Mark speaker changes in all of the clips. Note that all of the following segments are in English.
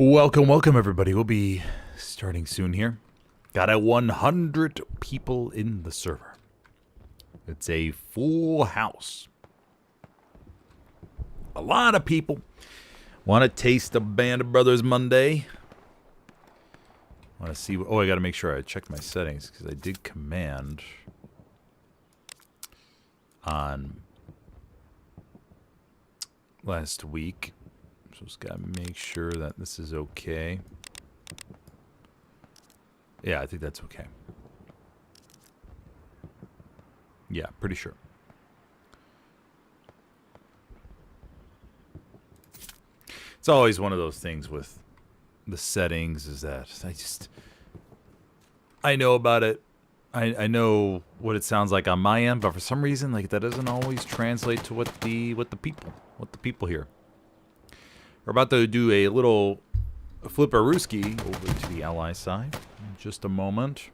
Speaker 1: Welcome everybody. We'll be starting soon here. Got a 100 people in the server. It's a full house. A lot of people. Want to taste the Band of Brothers Monday? Want to see... Oh, I got to make sure I checked my settings because I did command on last week. So just got to make sure that this is okay. Yeah, I think that's okay. Yeah, pretty sure. It's always one of those things with the settings is that I know about it. I know what it sounds like on my end, but for some reason, like that doesn't always translate to what the people hear. We're about to do a little flipperooski over to the ally side in just a moment.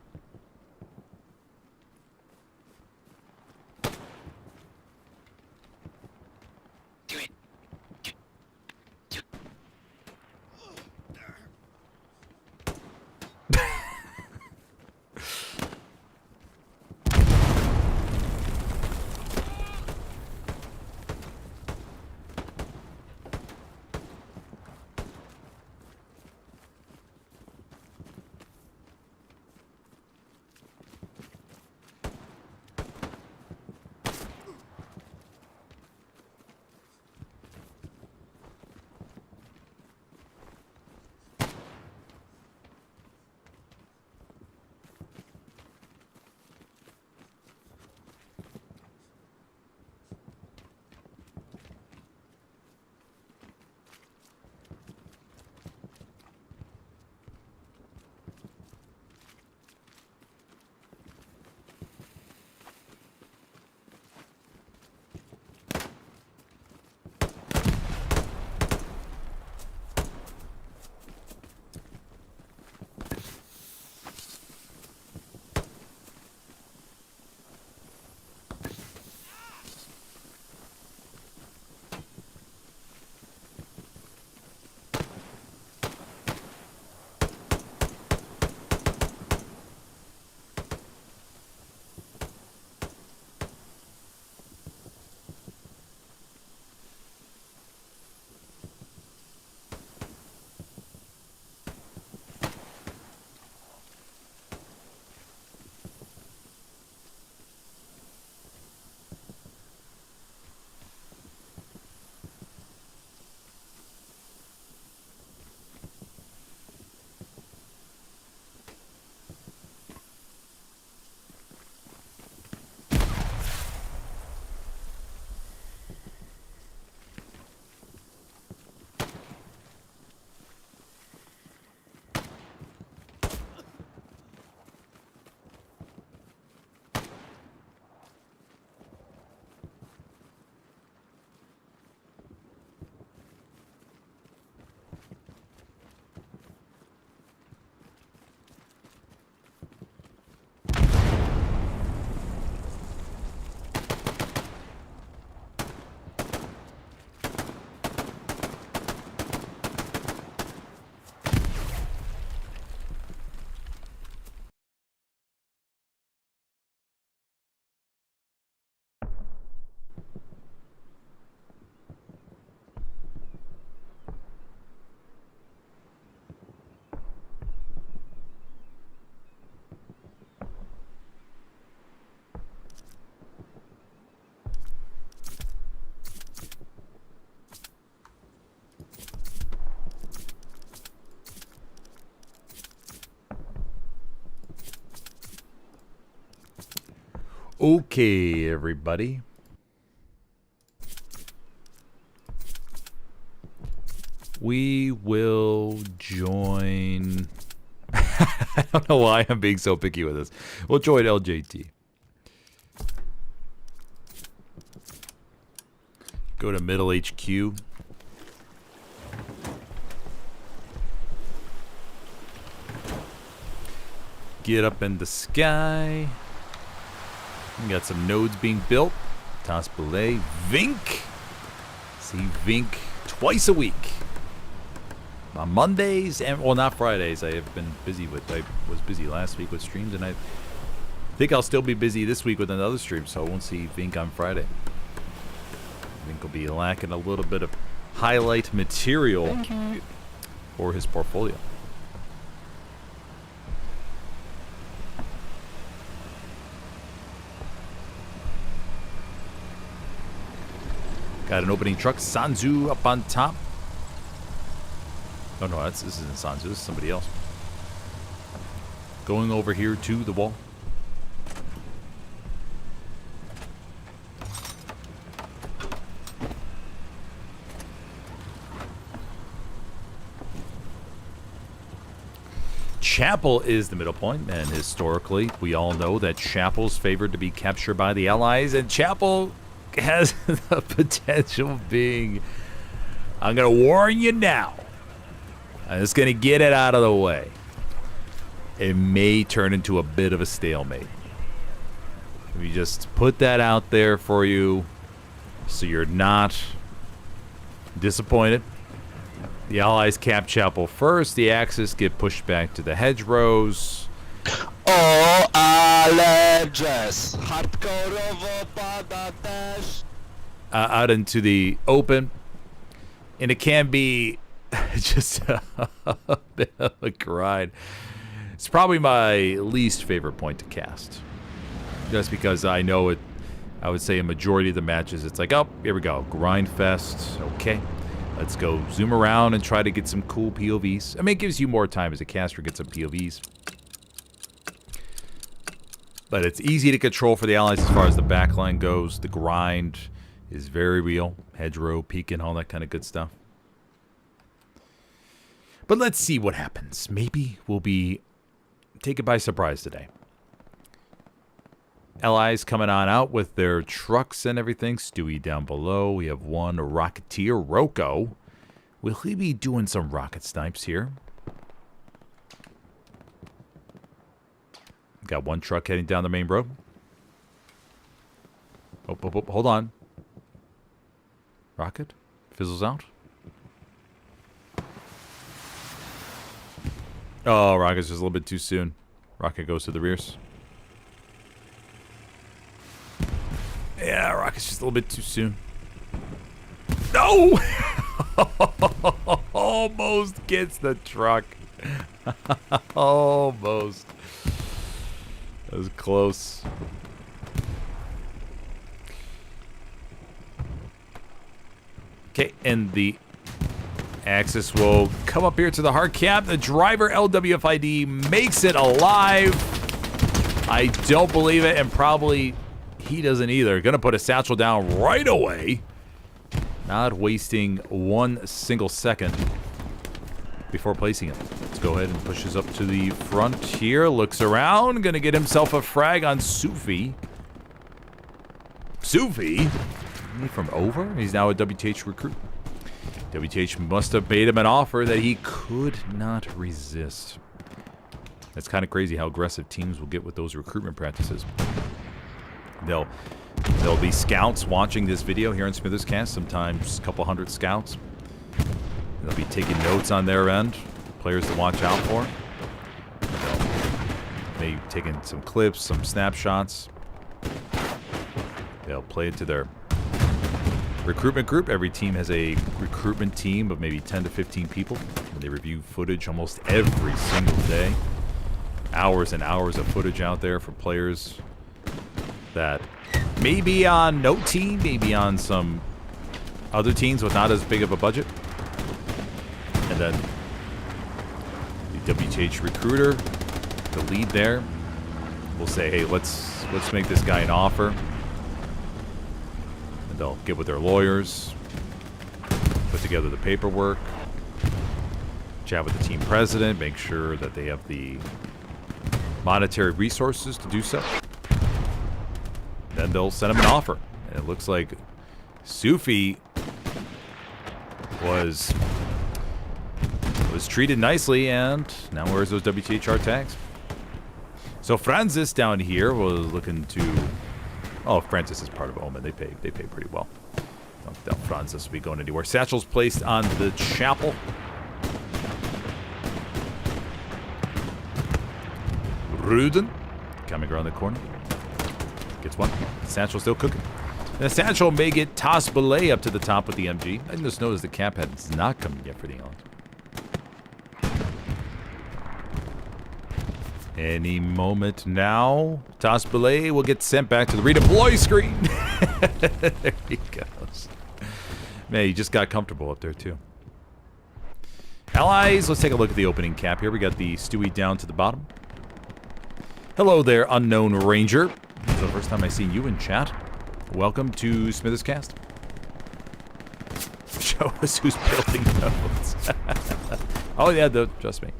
Speaker 1: Okay, everybody. We will join... I don't know why I'm being so picky with this. We'll join LJT. Go to middle HQ. Get up in the sky. We got some nodes being built. Taspile. Vink. See Vink twice a week. on Mondays, and well, not Fridays. I have been busy with. I was busy last week with streams, and I think I'll still be busy this week with another stream, so I won't see Vink on Friday. Vink will be lacking a little bit of highlight material for his portfolio. Got an opening truck. Sanzu up on top. Oh, no, this isn't Sanzu. This is somebody else. Going over here to the wall. Chapel is the middle point, and historically, we all know that Chapel's favored to be captured by the Allies, and Chapel has the potential of being, I'm going to warn you now, I'm just going to get it out of the way. It may turn into a bit of a stalemate. We just put that out there for you so you're not disappointed. The Allies cap Chapel first. The Axis get pushed back to the hedgerows.
Speaker 2: O, ale jazz. Hardkorowo pada też.
Speaker 1: Out into the open. And it can be just a bit of a grind. It's probably my least favorite point to cast. Just because I know it, I would say a majority of the matches, it's like, oh, here we go. Grind fest. Okay. Let's go zoom around and try to get some cool POVs. I mean, it gives you more time as a caster to get some POVs. But it's easy to control for the Allies as far as the backline goes. The grind is very real. Hedgerow, peeking, all that kind of good stuff. But let's see what happens. Maybe we'll be taken by surprise today. Allies coming on out with their trucks and everything. Stewie down below. We have one Rocketeer, Rocco. Will he be doing some rocket snipes here? Got one truck heading down the main road. Oh, hold on. Rocket fizzles out. Oh, Rocket's just a little bit too soon. Rocket goes to the rears. Yeah, Rocket's just a little bit too soon. No! Almost gets the truck. Almost. That was close. Okay, and the Axis will come up here to the hard cap. The driver, LWFID, makes it alive. I don't believe it, and probably he doesn't either. Gonna put a satchel down right away. Not wasting one single second before placing it. Let's go ahead and pushes up to the front here. Looks around. Gonna get himself a frag on Sufi. Sufi? Isn't he from over? He's now a WTH recruit. WTH must have made him an offer that he could not resist. That's kind of crazy how aggressive teams will get with those recruitment practices. There'll be scouts watching this video here in Smithers Cast, sometimes a couple hundred scouts. They'll be taking notes on their end, players to watch out for. They'll maybe taking some clips, some snapshots. They'll play it to their recruitment group. Every team has a recruitment team of maybe 10 to 15 people. And they review footage almost every single day. Hours and hours of footage out there for players that may be on no team, maybe on some other teams with not as big of a budget. And then the WTH recruiter, the lead there, will say, hey, let's make this guy an offer. And they'll get with their lawyers, put together the paperwork, chat with the team president, make sure that they have the monetary resources to do so. Then they'll send him an offer. And it looks like Sufi was treated nicely, and now wears those WTHR tags. So Francis down here was looking to... Oh, Francis is part of Omen. They pay pretty well. Don't doubt Francis will be going anywhere. Satchel's placed on the chapel. Ruden coming around the corner. Gets one. Satchel still cooking. And the Satchel may get tossed belay up to the top with the MG. I just noticed the cap head's not coming yet for the Allies. Any moment now, toss belay will get sent back to the redeploy screen. There he goes. Man, he just got comfortable up there too. Allies, let's take a look at the opening cap here. We got the Stewie down to the bottom. Hello there, unknown ranger. This is the first time I've seen you in chat. Welcome to Smithers Cast. Show us who's building nodes. Oh yeah, trust me.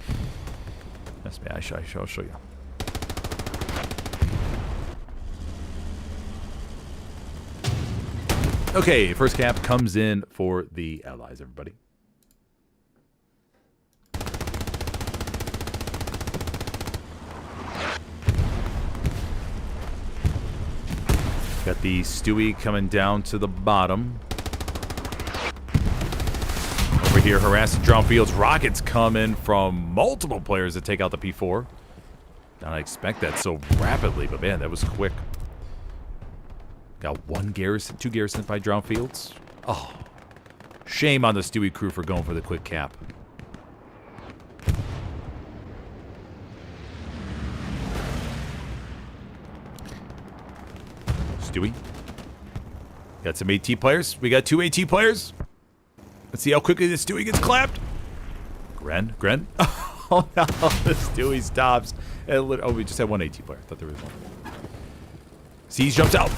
Speaker 1: Trust me, I'll show you. Okay, first cap comes in for the Allies, everybody. Got the Stewie coming down to the bottom. Over here, harassing drone fields. Rockets coming from multiple players to take out the P4. Don't expect that so rapidly, but man, that was quick. Got one garrison, two garrisons by drone fields. Oh, shame on the Stewie crew for going for the quick cap. Stewie. Got some AT players. We got two AT players. Let's see how quickly the Stewie gets clapped. Gren. Oh no, the Stewie stops. Oh, we just had one AT player. I thought there was one. Siege jumps out.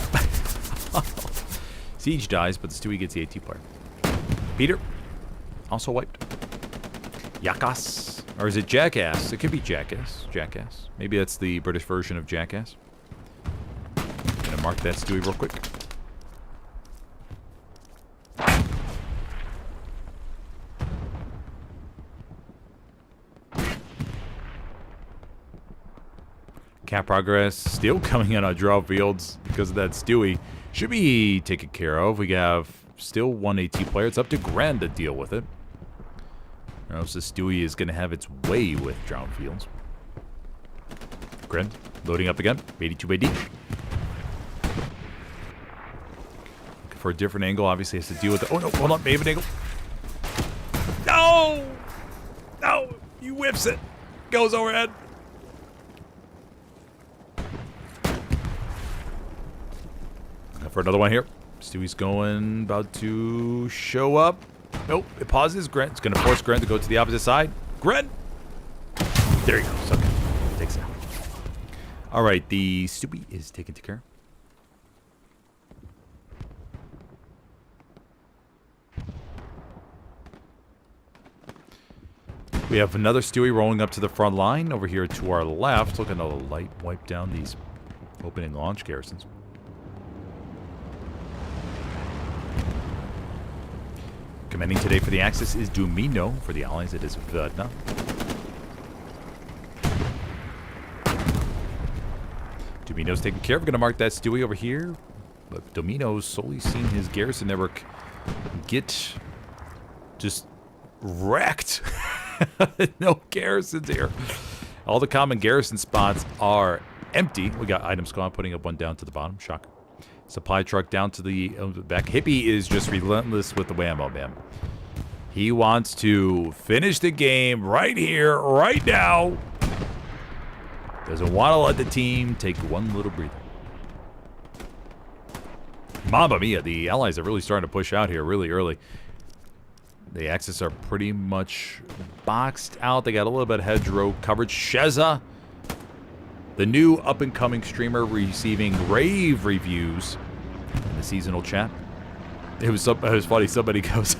Speaker 1: Siege dies, but the Stewie gets the AT player. Peter. Also wiped. Yakas. Or is it Jackass? It could be Jackass. Jackass. Maybe that's the British version of Jackass. Gonna mark that Stewie real quick. Cap progress still coming in on draw fields because of that Stewie. Should be taken care of. We have still one AT player. It's up to Gren to deal with it. Or else the Stewie is going to have its way with drown fields. Gren loading up again. 82 AD. Looking for a different angle. Obviously has to deal with it. Oh no, hold on. Maven angle. No! No! He whips it. Goes overhead. For another one here. Stewie's going, about to show up. Nope, it pauses. Grant's going to force Grant to go to the opposite side. Grant! There he goes. Okay. Takes it out. Alright, the Stewie is taken care of. We have another Stewie rolling up to the front line. Over here to our left. Looking to light wipe down these opening launch garrisons. Commanding today for the Axis is Dumino. For the Allies, it is Verdna. Dumino's taken care of. We're going to mark that Stewie over here. But Domino's solely seen his garrison network get just wrecked. No garrisons here. All the common garrison spots are empty. We got item squad putting up one down to the bottom. Shocker. Supply truck down to the back. Hippie is just relentless with the whammo, man. He wants to finish the game right here, right now. Doesn't want to let the team take one little breather. Mamma mia, the Allies are really starting to push out here really early. The Axis are pretty much boxed out. They got a little bit of hedgerow coverage. Sheza, the new up-and-coming streamer, receiving rave reviews in the seasonal chat. It was funny. Somebody goes,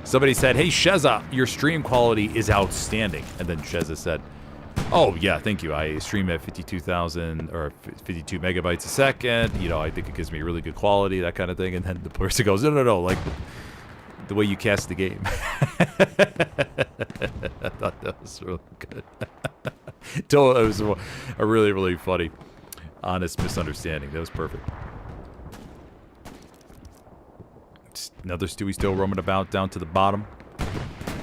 Speaker 1: somebody said, "Hey Sheza, your stream quality is outstanding." And then Sheza said, "Oh yeah, thank you. I stream at 52,000 or 52 megabytes a second. You know, I think it gives me really good quality, that kind of thing." And then the person goes, "No, like the way you cast the game." I thought that was really good. It was a really, really funny, honest misunderstanding. That was perfect. Another Stewie still roaming about down to the bottom.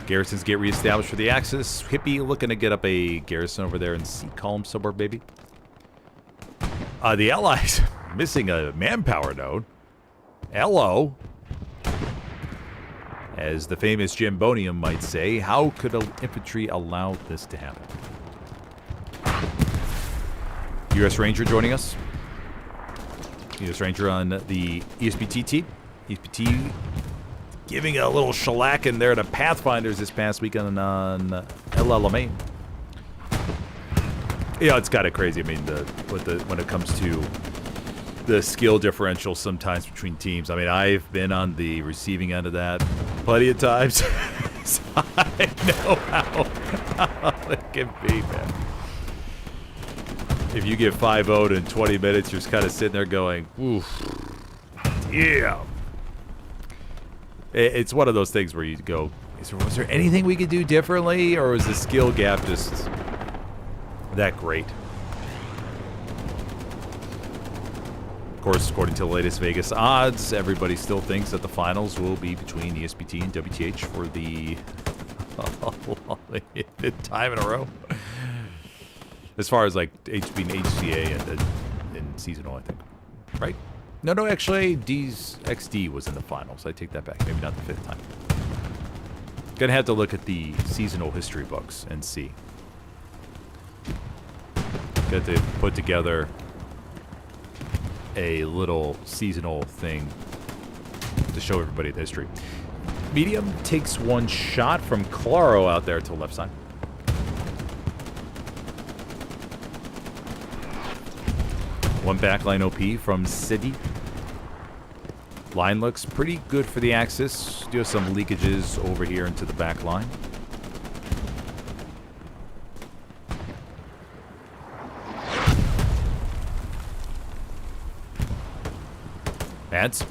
Speaker 1: Garrisons get reestablished for the Axis. Hippie looking to get up a garrison over there in Sea Calm somewhere, baby. The Allies missing a manpower node. Hello. As the famous Jambonium might say, how could infantry allow this to happen? U.S. Ranger joining us. U.S. Ranger on the ESPT team. ESPT giving a little shellacking there to Pathfinders this past weekend on El Alamein. Yeah, it's kind of crazy. I mean, when it comes to the skill differential sometimes between teams. I mean, I've been on the receiving end of that plenty of times. So I know how it can be, man. If you get 5-0'd in 20 minutes, you're just kind of sitting there going, oof, yeah. It's one of those things where you go, was there anything we could do differently, or was the skill gap just that great? Of course, according to the latest Vegas odds, everybody still thinks that the finals will be between ESPT and WTH for the fifth time in a row. As far as like being HCA and seasonal, I think. Right? No, actually, XD was in the finals. I take that back. Maybe not the fifth time. Gonna have to look at the seasonal history books and see. Got to put together a little seasonal thing to show everybody the history. Medium takes one shot from Claro out there to the left side. One backline OP from City. Line looks pretty good for the Axis. Do have some leakages over here into the back line. Ads.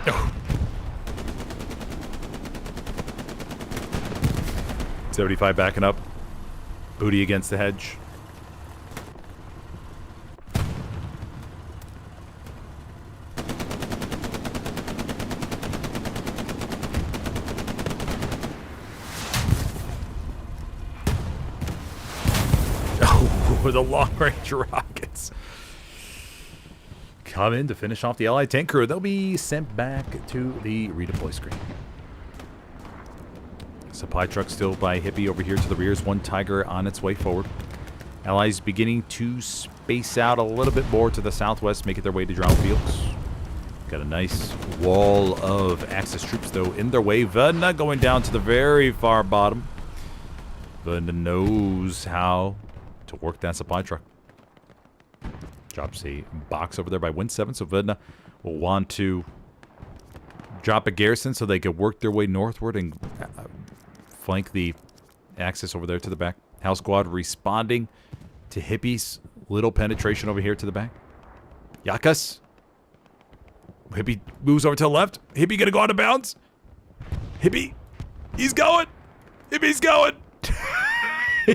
Speaker 1: Oh. 75 backing up. Booty against the hedge. With the long-range rockets. Come in to finish off the Allied tank crew. They'll be sent back to the redeploy screen. Supply truck still by Hippie over here to the rears. One Tiger on its way forward. Allies beginning to space out a little bit more to the southwest, making their way to Drown Fields. Got a nice wall of Axis troops, though, in their way. Vedna going down to the very far bottom. Vedna knows how to work that supply truck. Drops a box over there by Win 7, so Vedna will want to drop a garrison so they can work their way northward and flank the Axis over there to the back. House Squad responding to Hippie's little penetration over here to the back. Yakas. Hippie moves over to the left. Hippie gonna go out of bounds. Hippie. He's going. Hippie's going.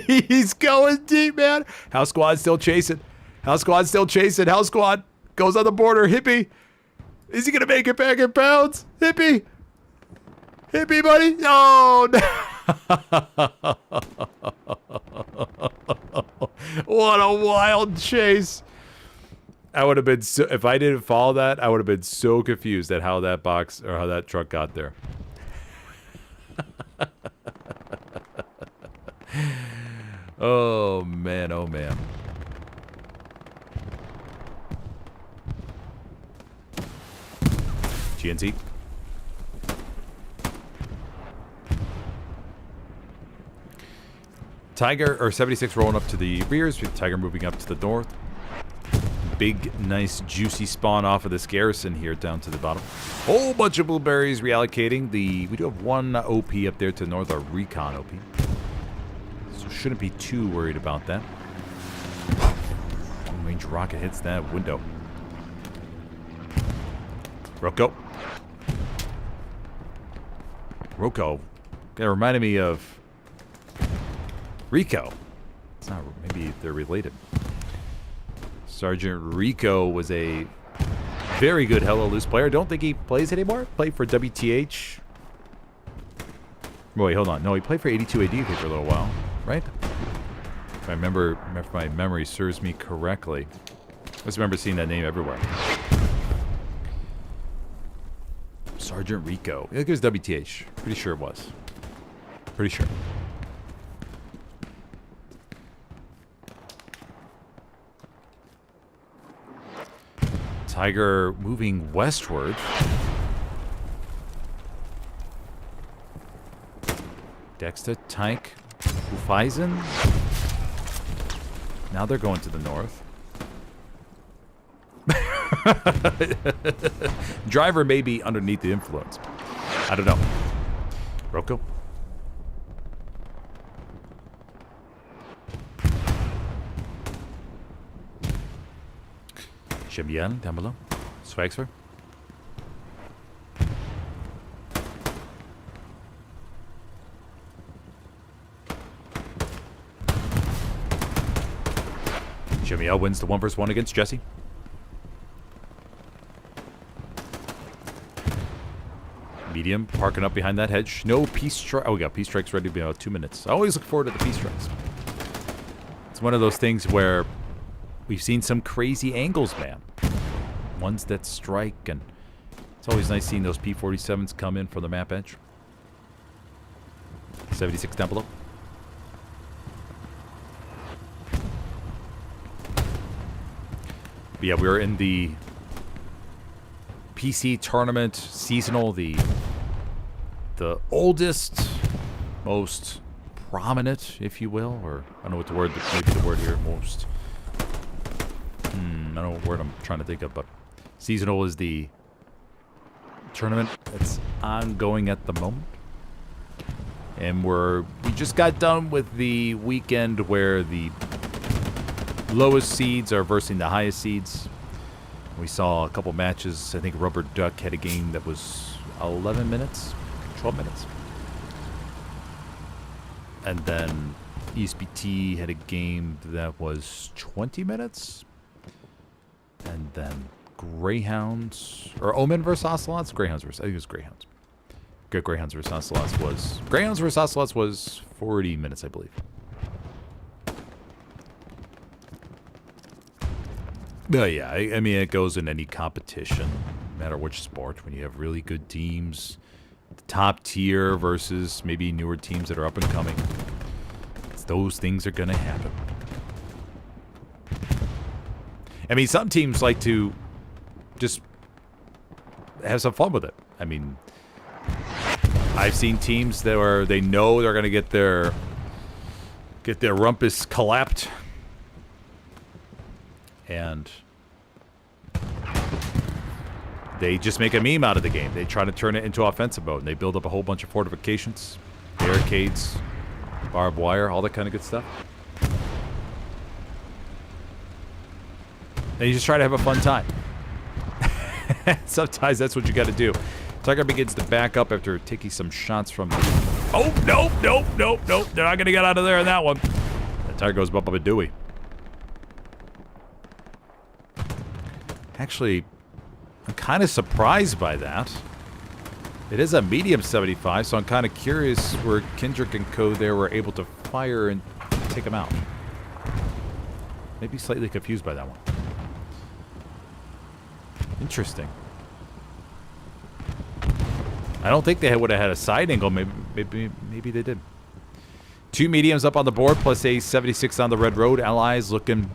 Speaker 1: He's going deep, man. House Squad still chasing. House Squad still chasing. House Squad goes on the border. Hippie. Is he going to make it back in bounds? Hippie. Hippie, buddy. Oh, no. What a wild chase. I would have been so, if I didn't follow that, I would have been so confused at how that box or how that truck got there. Oh, man. Oh, man. GNC. Tiger, or 76 rolling up to the rears, with Tiger moving up to the north. Big, nice, juicy spawn off of this garrison here down to the bottom. Whole bunch of blueberries reallocating. We do have one OP up there to the north, our recon OP. So shouldn't be too worried about that. Long-range rocket hits that window. Rocco. Roko. That reminded me of Rico. It's not. Maybe they're related. Sergeant Rico was a very good Helios player. Don't think he plays anymore. Played for WTH. Wait, hold on. No, he played for 82 AD for a little while, right? If my memory serves me correctly. I just remember seeing that name everywhere. Sergeant Rico. I think it was WTH. Pretty sure it was. Pretty sure. Tiger moving westward. Dexter, Tyke, Ufeisen. Now they're going to the north. Driver may be underneath the influence. I don't know. Roko. Shemian down below. Swagsford. Shemiel wins the 1v1 against Jesse. Medium parking up behind that hedge. No peace strike. Oh, we got peace strikes ready to be about 2 minutes. I always look forward to the peace strikes. It's one of those things where we've seen some crazy angles, man. Ones that strike, and it's always nice seeing those P-47s come in from the map edge. 76 down below. But yeah, we're in the PC tournament seasonal, the oldest, most prominent, if you will, or I don't know what the word, maybe the word here, most. I don't know what word I'm trying to think of, but seasonal is the tournament that's ongoing at the moment. And we just got done with the weekend where the lowest seeds are versing the highest seeds. We saw a couple matches. I think Rubber Duck had a game that was 11 minutes, 12 minutes. And then ESPT had a game that was 20 minutes. And then Greyhounds, or Omen versus Ocelots? Greyhounds versus, I think it was Greyhounds. Greyhounds versus Ocelots was, Greyhounds versus Ocelots was 40 minutes, I believe. But yeah, I mean, it goes in any competition, no matter which sport, when you have really good teams, the top tier versus maybe newer teams that are up and coming. Those things are going to happen. I mean, some teams like to just have some fun with it. I mean, I've seen teams that where they know they're going to get their rumpus clapped, and they just make a meme out of the game. They try to turn it into offensive mode, and they build up a whole bunch of fortifications, barricades, barbed wire, all that kind of good stuff. And you just try to have a fun time. Sometimes that's what you got to do. Tiger begins to back up after taking some shots from... Oh, nope. They're not going to get out of there in that one. And Tiger goes up a Dewey. Actually, I'm kind of surprised by that. It is a medium 75, so I'm kind of curious where Kendrick and co there were able to fire and take him out. Maybe slightly confused by that one. Interesting. I don't think they would have had a side angle. Maybe they did. 2 mediums up on the board, plus a 76 on the red road. Allies looking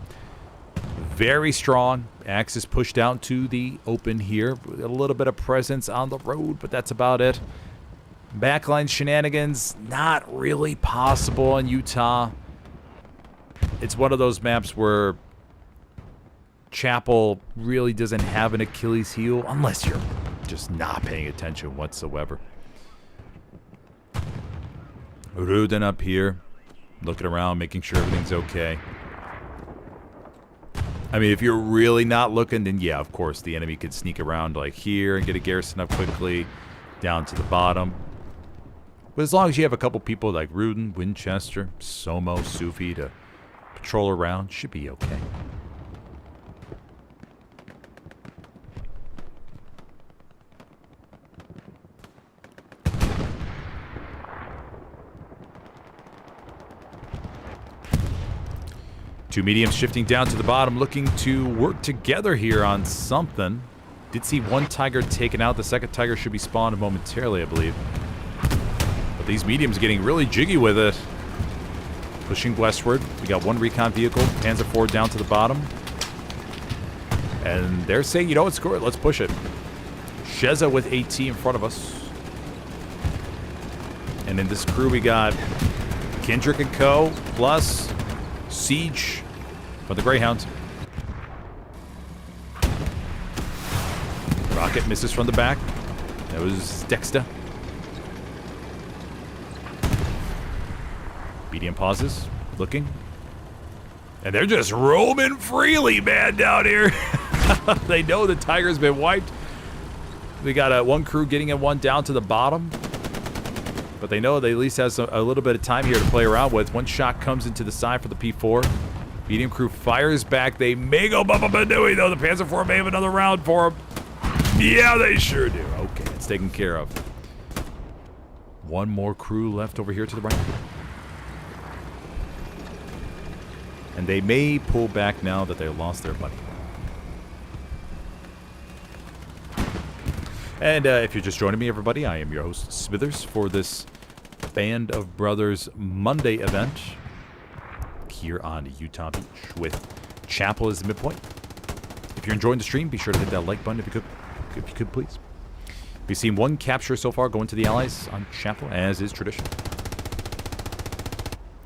Speaker 1: very strong. Axis pushed out to the open here. A little bit of presence on the road, but that's about it. Backline shenanigans, not really possible in Utah. It's one of those maps where Chapel really doesn't have an Achilles heel, unless you're just not paying attention whatsoever. Ruden up here, looking around, making sure everything's okay. I mean, if you're really not looking, then yeah, of course, the enemy could sneak around like here and get a garrison up quickly, down to the bottom. But as long as you have a couple people like Rudin, Winchester, Somo, Sufi to patrol around, should be okay. Two mediums shifting down to the bottom, looking to work together here on something. Did see one tiger taken out. The second tiger should be spawned momentarily, I believe. But these mediums getting really jiggy with it. Pushing westward. We got one recon vehicle. Panzer IV down to the bottom. And they're saying, you know what, screw it. Let's push it. Sheza with AT in front of us. And in this crew, we got Kendrick and Co. plus Siege for the Greyhound. Rocket misses from the back. That was Dexter. Medium pauses, looking. And they're just roaming freely, man, down here. They know the Tiger's been wiped. We got one crew getting it one down to the bottom. But they know they at least have a little bit of time here to play around with. One shot comes into the side for the P4. Medium crew fires back. They may go Bubba Badooey, though. The Panzer IV may have another round for them. Yeah, they sure do. Okay, it's taken care of. One more crew left over here to the right. And they may pull back now that they lost their buddy. And if you're just joining me, everybody, I am your host, Smithers, for this Band of Brothers Monday event here on Utah Beach with Chapel as the midpoint. If you're enjoying the stream, be sure to hit that like button if you could, please. We've seen one capture so far going to the Allies on Chapel, as is tradition.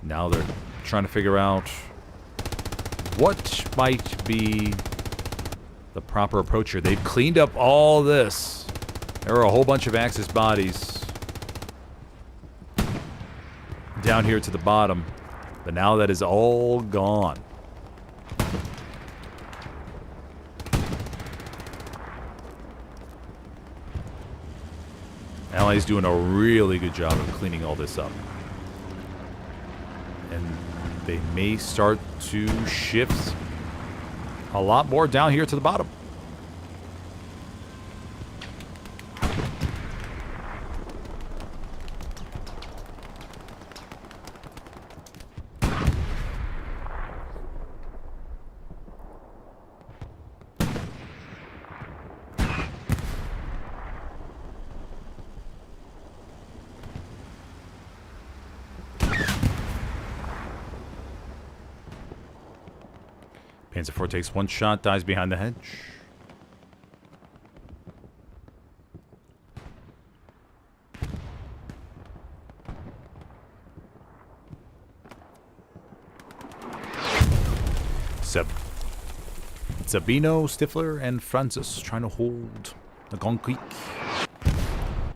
Speaker 1: Now they're trying to figure out what might be the proper approach here. They've cleaned up all this. There are a whole bunch of Axis bodies down here to the bottom, but now that is all gone. Allies doing a really good job of cleaning all this up. And they may start to shift a lot more down here to the bottom. Panzer IV takes one shot, dies behind the hedge. Sabino, Stifler, and Francis trying to hold the Gong Creek.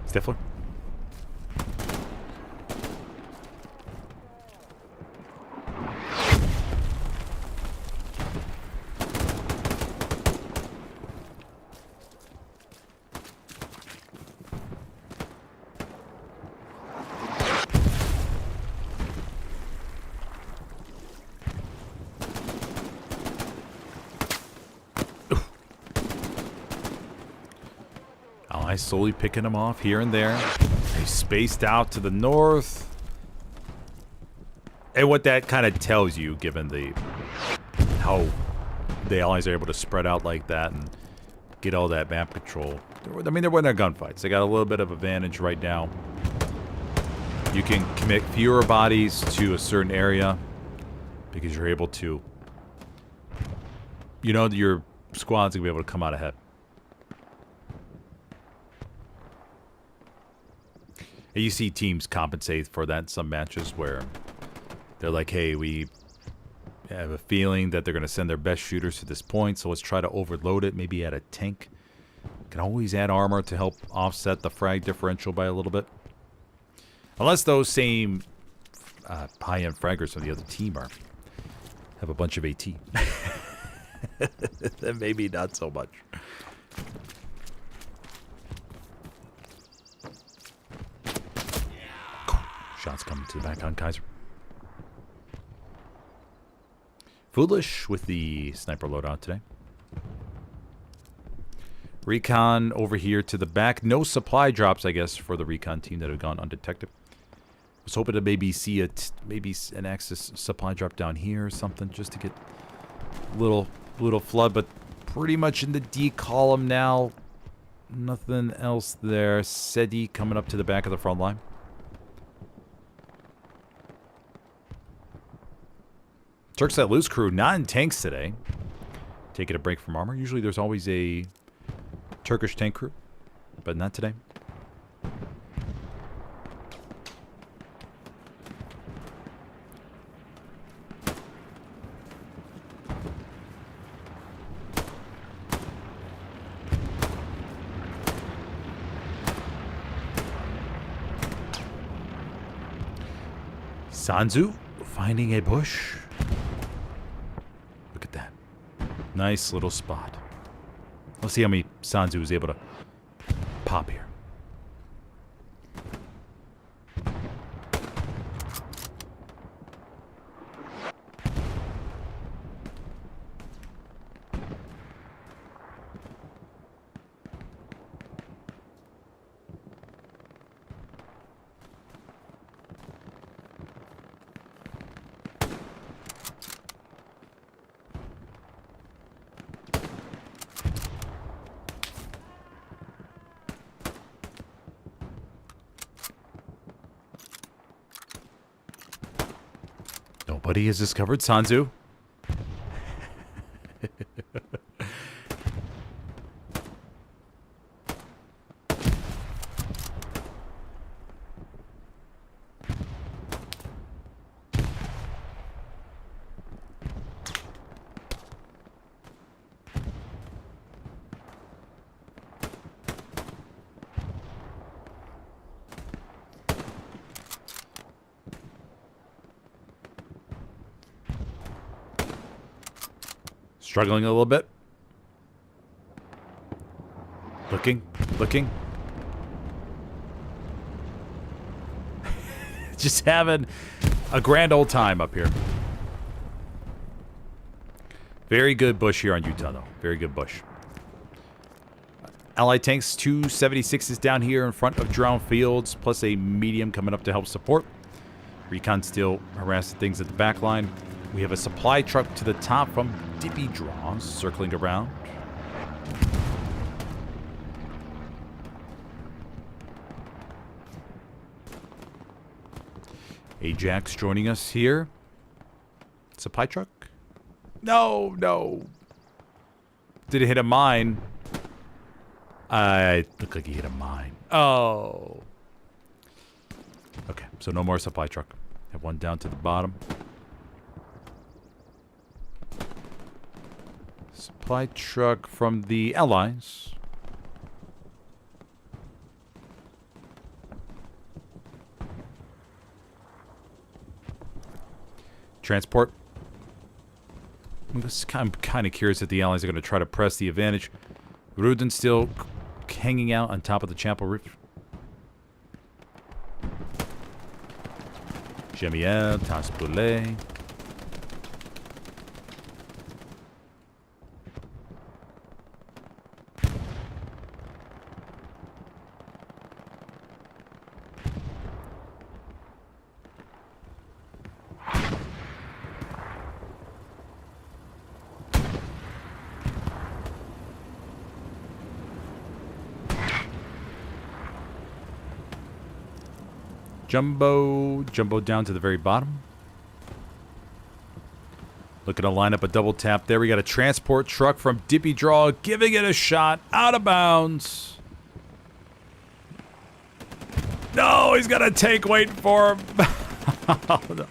Speaker 1: Stifler. Slowly picking them off here and there. They spaced out to the north. And what that kind of tells you, given how the Allies are able to spread out like that and get all that map control. I mean, they're winning their gunfights. They got a little bit of advantage right now. You can commit fewer bodies to a certain area because you're able to, you know, your squad's gonna be able to come out ahead. And you see teams compensate for that in some matches where they're like, hey, we have a feeling that they're going to send their best shooters to this point, so let's try to overload it, maybe add a tank. Can always add armor to help offset the frag differential by a little bit. Unless those same high-end fraggers from the other team have a bunch of AT. Then maybe not so much. Shots coming to the back on Kaiser. Foolish with the sniper loadout today. Recon over here to the back. No supply drops, I guess, for the recon team that have gone undetected. Was hoping to maybe see maybe an Axis supply drop down here or something, just to get a little flood, but pretty much in the D column now. Nothing else there. Sedi coming up to the back of the front line. Turks Let Loose crew not in tanks today. Taking a break from armor. Usually there's always a Turkish tank crew, but not today. Sanzu finding a bush. Look at that. Nice little spot. Let's see how many Sanzu is able to pop here. Nobody has discovered Sanzu. Struggling a little bit. Looking. Just having a grand old time up here. Very good bush here on Utah, though. Very good bush. Allied tanks, 276s down here in front of Drown Fields, plus a medium coming up to help support. Recon still harassing things at the back line. We have a supply truck to the top from Dippy Draws, circling around. Ajax joining us here. Supply truck? No. Did it hit a mine? Looked like he hit a mine. Oh. Okay, so no more supply truck. Have one down to the bottom. Supply truck from the Allies. Transport. I'm kind of curious if the Allies are going to try to press the advantage. Rudin still hanging out on top of the chapel roof. Jemiel, Taspoulé. Jumbo down to the very bottom. Looking to line up a double tap there. We got a transport truck from Dippy Draw giving it a shot. Out of bounds. No, he's got a tank waiting for him. Oh, no.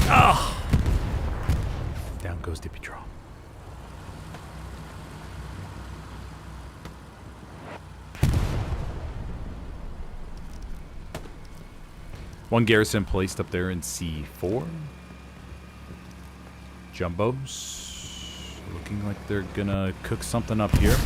Speaker 1: Oh. Down goes Dippy Draw. One garrison placed up there in C4. Jumbos. Looking like they're gonna cook something up here.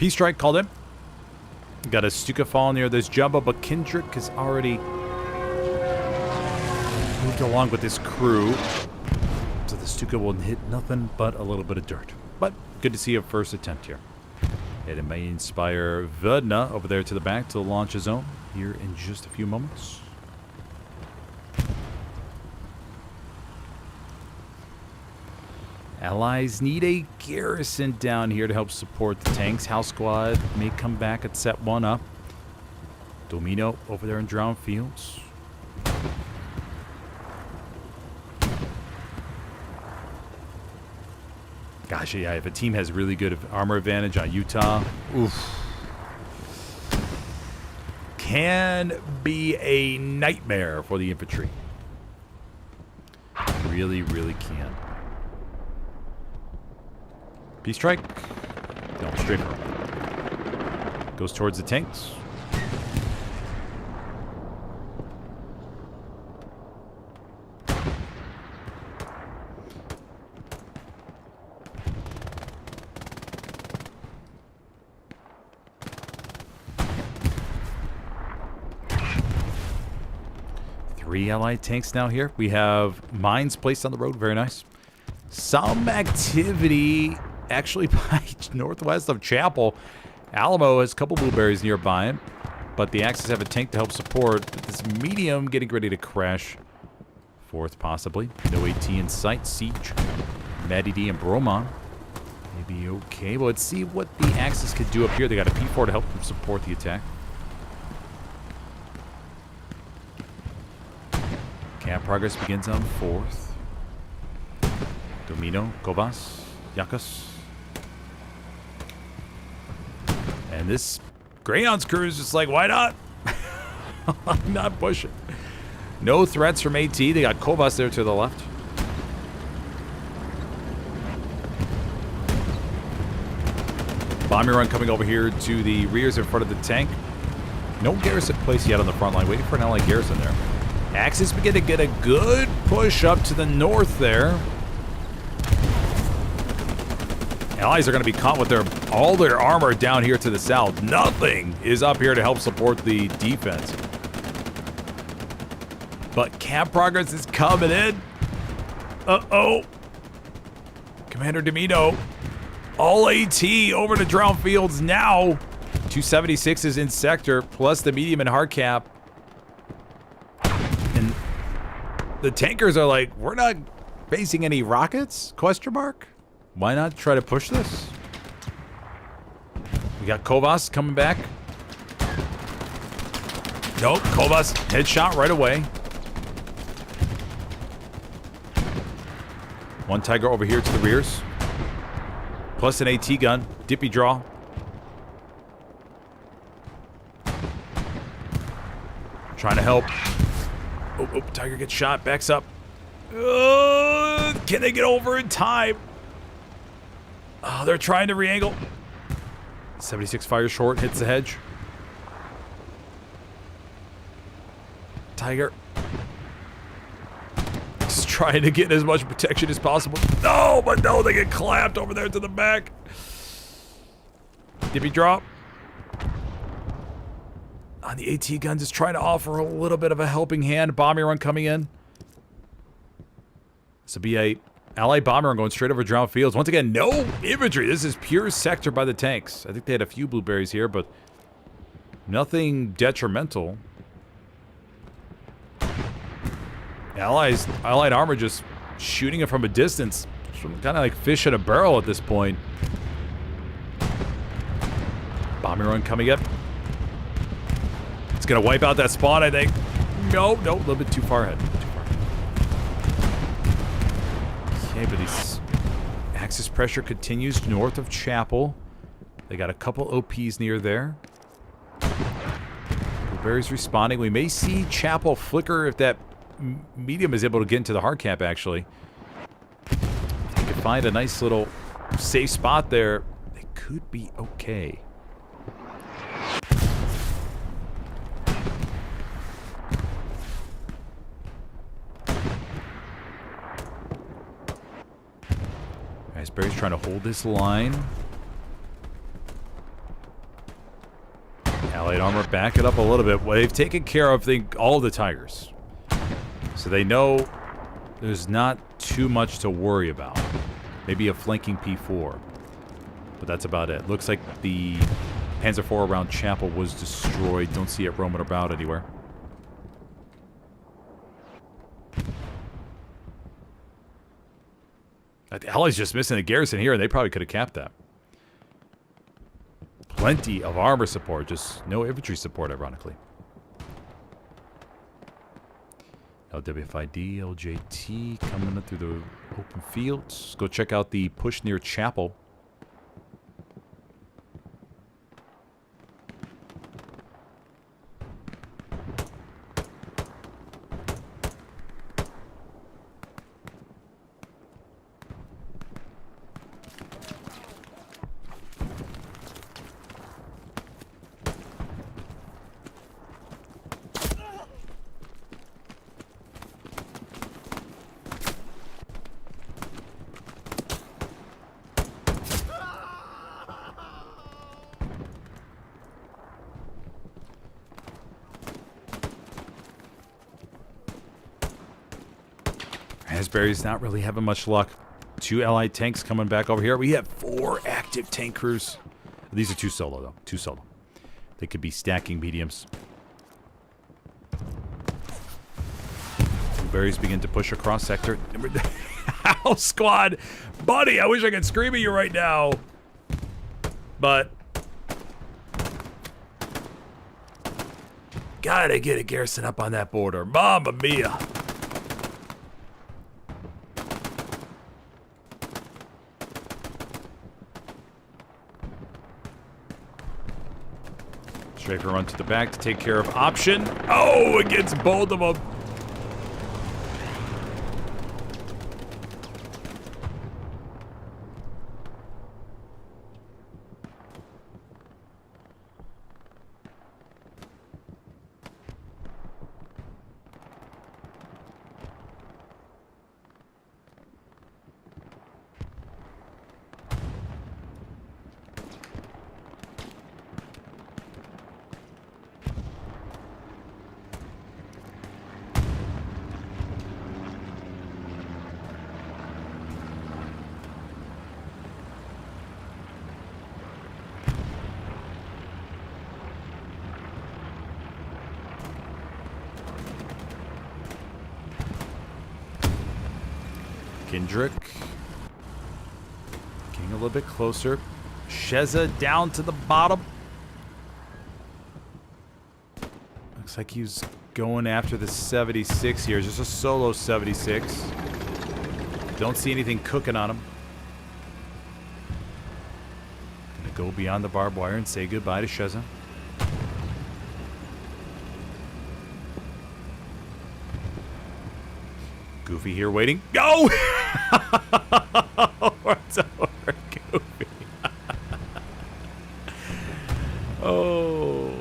Speaker 1: Peace strike called in. Got a Stuka fall near this Jumbo, but Kendrick has already moved along with his crew. So the Stuka will hit nothing but a little bit of dirt. But good to see a first attempt here. And it may inspire Vedna over there to the back to launch his own here in just a few moments. Allies need a garrison down here to help support the tanks. House Squad may come back and set one up. Domino over there in Drowned Fields. Gosh, yeah, if a team has really good armor advantage on Utah, oof. Can be a nightmare for the infantry. Really, really can. Peace strike. No, straight for. Goes towards the tanks. Three allied tanks now here. We have mines placed on the road. Very nice. Some activity actually by northwest of Chapel. Alamo has a couple blueberries nearby him, but the Axis have a tank to help support. This medium getting ready to crash. Fourth, possibly. No AT in sight. Siege. Maddie D and Bromon. Maybe okay. Well, let's see what the Axis could do up here. They got a P4 to help them support the attack. Camp progress begins on 4th. Domino, Kovas, Yakas. And this Greyhound's crew is just like, why not? I'm not pushing. No threats from AT. They got Kovas there to the left. Bombing run coming over here to the rears in front of the tank. No garrison placed yet on the front line. Waiting for an allied garrison there. Axis begin to get a good push up to the north there. Allies are going to be caught with all their armor down here to the south. Nothing is up here to help support the defense. But camp progress is coming in. Uh-oh. Commander Domino. All AT over to Drowned Fields now. 276s in sector, plus the medium and hard cap. And the tankers are like, we're not facing any rockets? Question mark? Why not try to push this? We got Kovas coming back. Nope, Kovas headshot right away. One Tiger over here to the rears. Plus an AT gun. Dippy draw. Trying to help. Oh, Tiger gets shot. Backs up. Can they get over in time? Oh, they're trying to re-angle. 76 fires short. Hits the hedge. Tiger. Just trying to get as much protection as possible. No, but no, they get clapped over there to the back. Dippy drop. On the AT gun, just trying to offer a little bit of a helping hand. Bombing run coming in. This will be a allied bomber run going straight over Drowned Fields. Once again, no infantry. This is pure sector by the tanks. I think they had a few blueberries here, but nothing detrimental. Allied armor just shooting it from a distance. Kind of like fish in a barrel at this point. Bombing run coming up. It's going to wipe out that spawn, I think. No, a little bit too far ahead. Okay, but these Axis pressure continues north of Chapel. They got a couple OPs near there. Blueberry's responding. We may see Chapel flicker if that medium is able to get into the hard cap, actually. If they could find a nice little safe spot there, they could be okay. Iceberry's trying to hold this line. Allied armor, back it up a little bit. Well, they've taken care of, I think, all the tigers. So they know there's not too much to worry about. Maybe a flanking P4. But that's about it. Looks like the Panzer IV around Chapel was destroyed. Don't see it roaming about anywhere. The Allies just missing a garrison here, and they probably could have capped that. Plenty of armor support, just no infantry support, ironically. LWFID, LJT coming in through the open fields. Go check out the push near Chapel. Asbury's not really having much luck. 2 Allied tanks coming back over here. We have 4 active tank crews. These are 2 solo, though. 2 solo. They could be stacking mediums. Blueberries begin to push across sector. House squad! Buddy, I wish I could scream at you right now. But gotta get a garrison up on that border. Mamma mia! Strafer run to the back to take care of option. Oh, against both of them. Kendrick getting a little bit closer. Sheza down to the bottom. Looks like he's going after the 76 here. Just a solo 76. Don't see anything cooking on him. Gonna go beyond the barbed wire and say goodbye to Sheza. Goofy here waiting. Go! It's over, Goofy. Oh.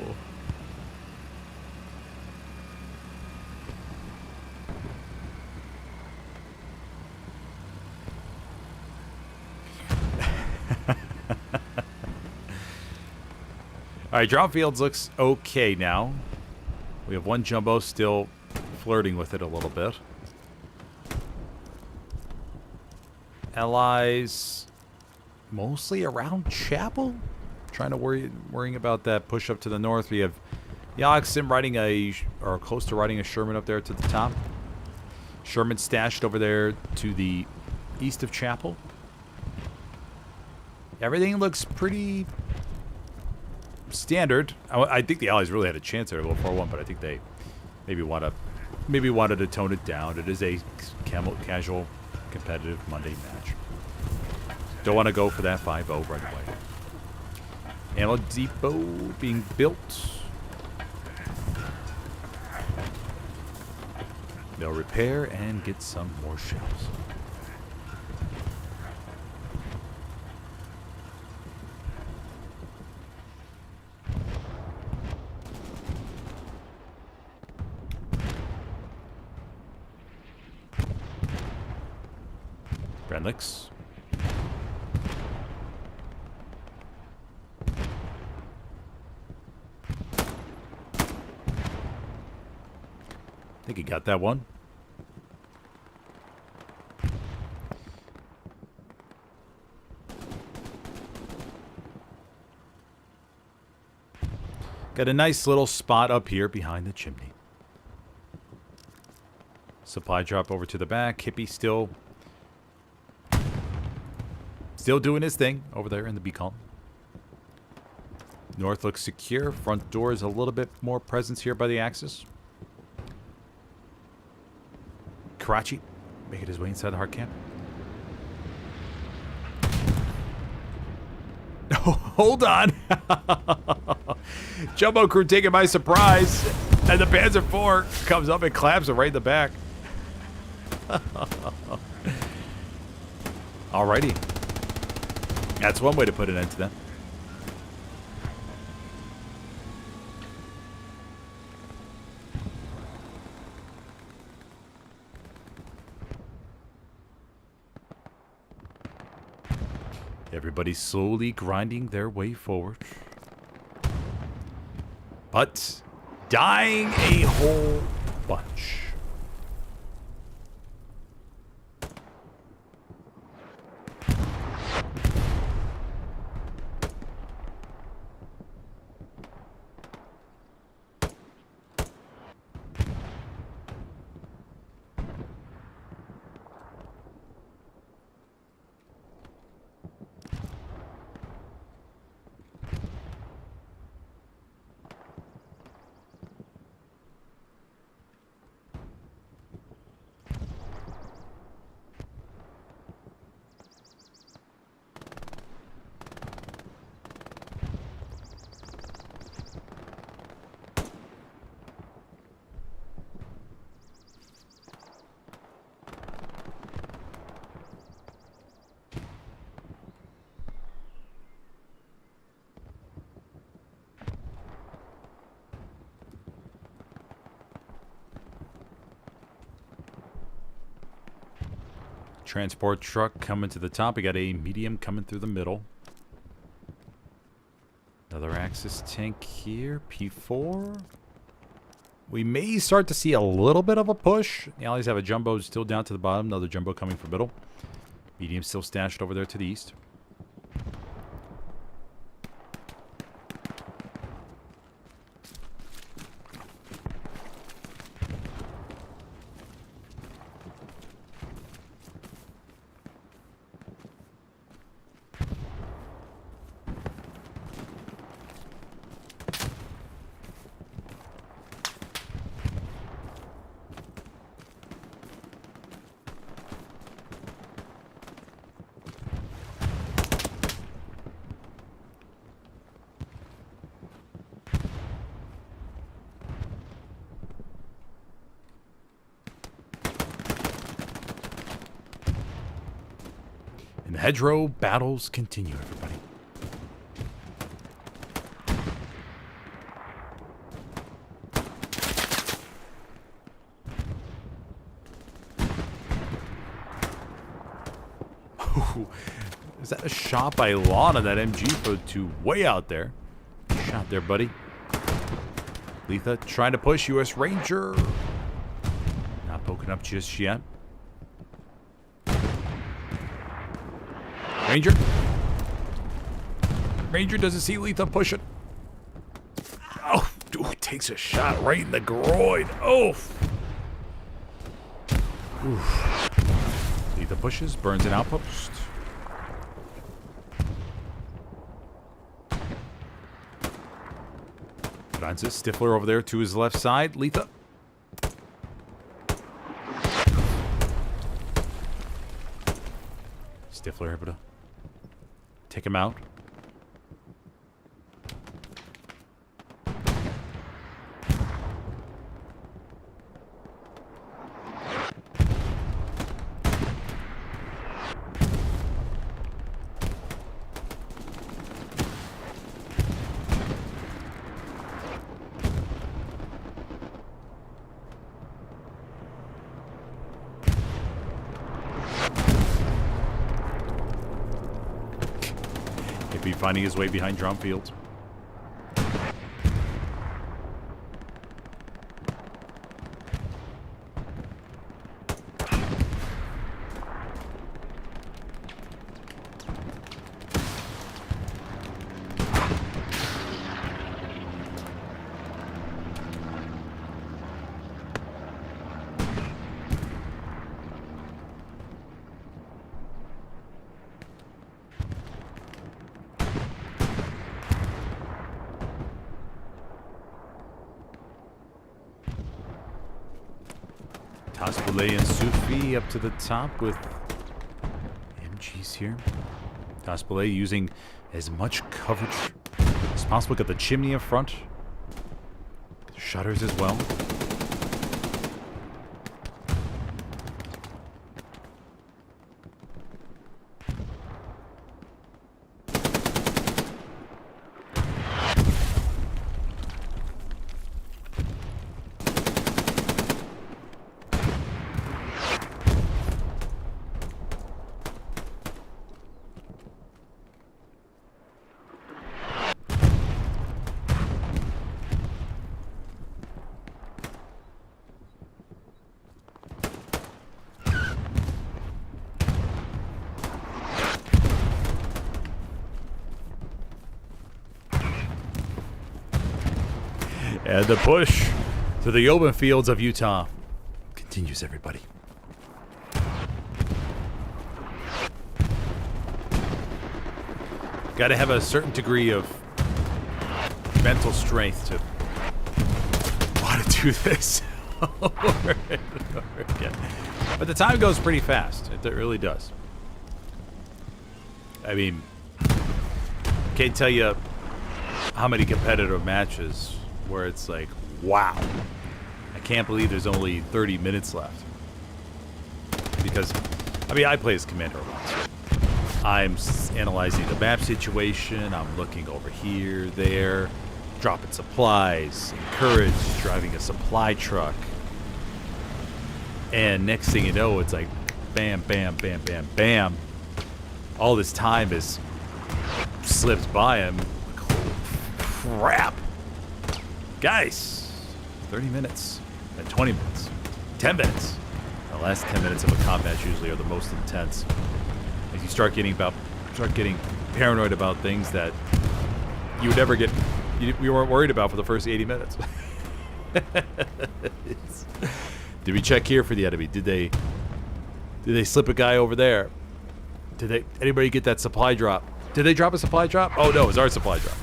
Speaker 1: All right, drop fields looks okay now. We have 1 jumbo still flirting with it a little bit. Allies mostly around Chapel. Trying to worrying about that push up to the north. We have Yaxim riding or close to riding a Sherman up there to the top. Sherman stashed over there to the east of Chapel. Everything looks pretty standard. I think the Allies really had a chance there to go 4-1, but I think they maybe wanted to tone it down. It is a casual competitive Monday match. Don't want to go for that 5-0 right away. Ammo depot being built. They'll repair and get some more shells. Brandlix. he got that one. Got a nice little spot up here behind the chimney. Supply drop over to the back. Hippie still doing his thing over there in the beacon. North looks secure. Front door is a little bit more presence here by the axis. Karachi making his way inside the hard camp. Oh, hold on. Jumbo crew taken by surprise. And the Panzer IV comes up and claps him right in the back. Alrighty. That's one way to put an end to them. Everybody's slowly grinding their way forward. But dying a whole bunch. Transport truck coming to the top. We got a medium coming through the middle. Another Axis tank here. P4. We may start to see a little bit of a push. The Allies have a jumbo still down to the bottom. Another jumbo coming from middle. Medium still stashed over there to the east. And the hedgerow battles continue, everybody. Ooh, is that a shot by Lana? That MG put to way out there. Shot there, buddy. Letha trying to push US Ranger. Not poking up just yet. Ranger. Ranger doesn't see Letha push it. Oh, dude, takes a shot right in the groin. Oh. Oof. Letha pushes, burns an outpost. Francis Stifler over there to his left side. Letha. Stifler able to take him out. Be finding his way behind drum fields. Taspole and Sufi up to the top with MGs here. Taspole using as much coverage as possible. Got the chimney in front. Shutters as well. And the push to the open fields of Utah continues, everybody. Got to have a certain degree of mental strength to want to do this over and over again. But the time goes pretty fast. It really does. I mean, can't tell you how many competitive matches where it's like, wow, I can't believe there's only 30 minutes left. Because, I mean, I play as commander a lot. I'm analyzing the map situation. I'm looking over here, there, dropping supplies, encourage, driving a supply truck. And next thing you know, it's like, bam, bam, bam, bam, bam. All this time has slipped by him. Crap. Guys, 30 minutes, and 20 minutes, 10 minutes. The last 10 minutes of a combat usually are the most intense. As you start getting paranoid about things that you would never get, you weren't worried about for the first 80 minutes. Did we check here for the enemy? Did they slip a guy over there? Did anybody get that supply drop? Did they drop a supply drop? Oh no, it was our supply drop.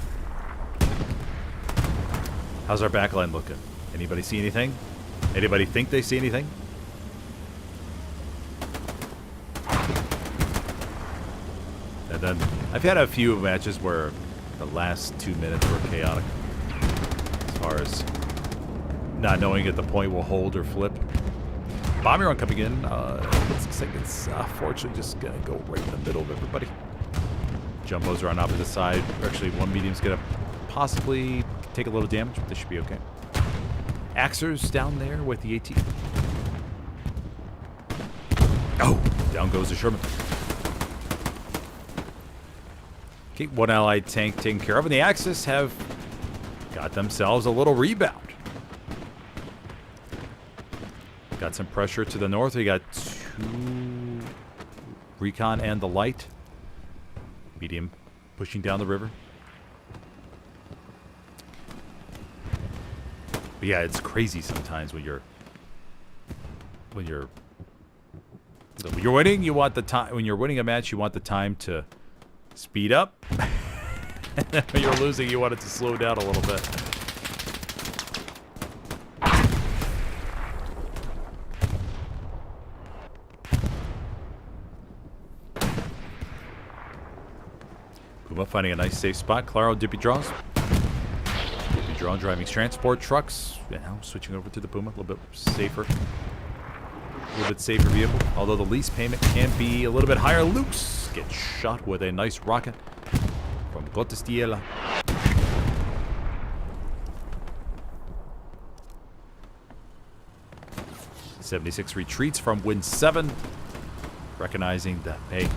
Speaker 1: How's our backline looking? Anybody see anything? Anybody think they see anything? And then I've had a few matches where the last 2 minutes were chaotic. As far as not knowing at the point will hold or flip. Bombing run coming in. It looks like it's fortunately just going to go right in the middle of everybody. Jumbos are on opposite side. Actually, one medium's going to possibly take a little damage, but this should be okay. Axers down there with the AT. Oh, down goes the Sherman. Okay, one allied tank taken care of, and the Axis have got themselves a little rebound. Got some pressure to the north. We got 2 recon and the light. Medium pushing down the river. But yeah, it's crazy sometimes when you're winning, you want the time. When you're winning a match, you want the time to speed up. And when you're losing, you want it to slow down a little bit. Puma finding a nice safe spot. Claro dippy draws. Drone driving transport trucks. Now switching over to the Puma, a little bit safer. A little bit safer vehicle. Although the lease payment can be a little bit higher. Luke's gets shot with a nice rocket from Gottestiela. .76 retreats from win 7. Recognizing that, hey,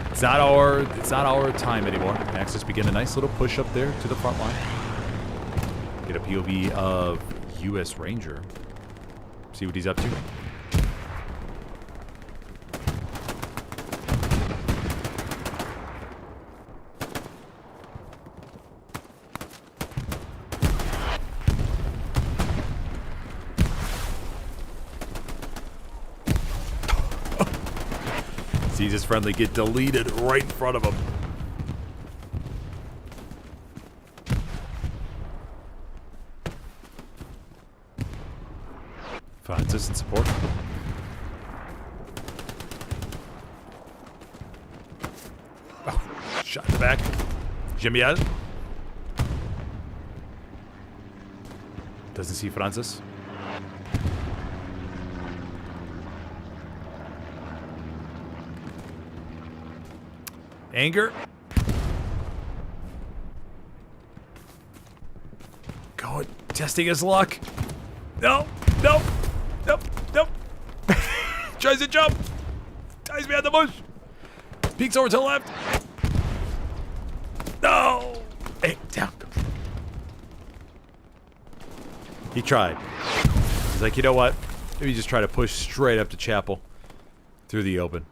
Speaker 1: it's not our time anymore. Axis begin a nice little push up there to the front line. Get a POV of U.S. Ranger. See what he's up to. Sees his friendly get deleted right in front of him. Francis in support. Oh, shot in the back. Jimmy out. Doesn't see Francis. Anger. Going, testing his luck. No, no, nope, nope. Tries to jump. Ties behind the bush. Peeks over to the left. No. Hey, down. He tried. He's like, you know what? Maybe just try to push straight up to Chapel through the open.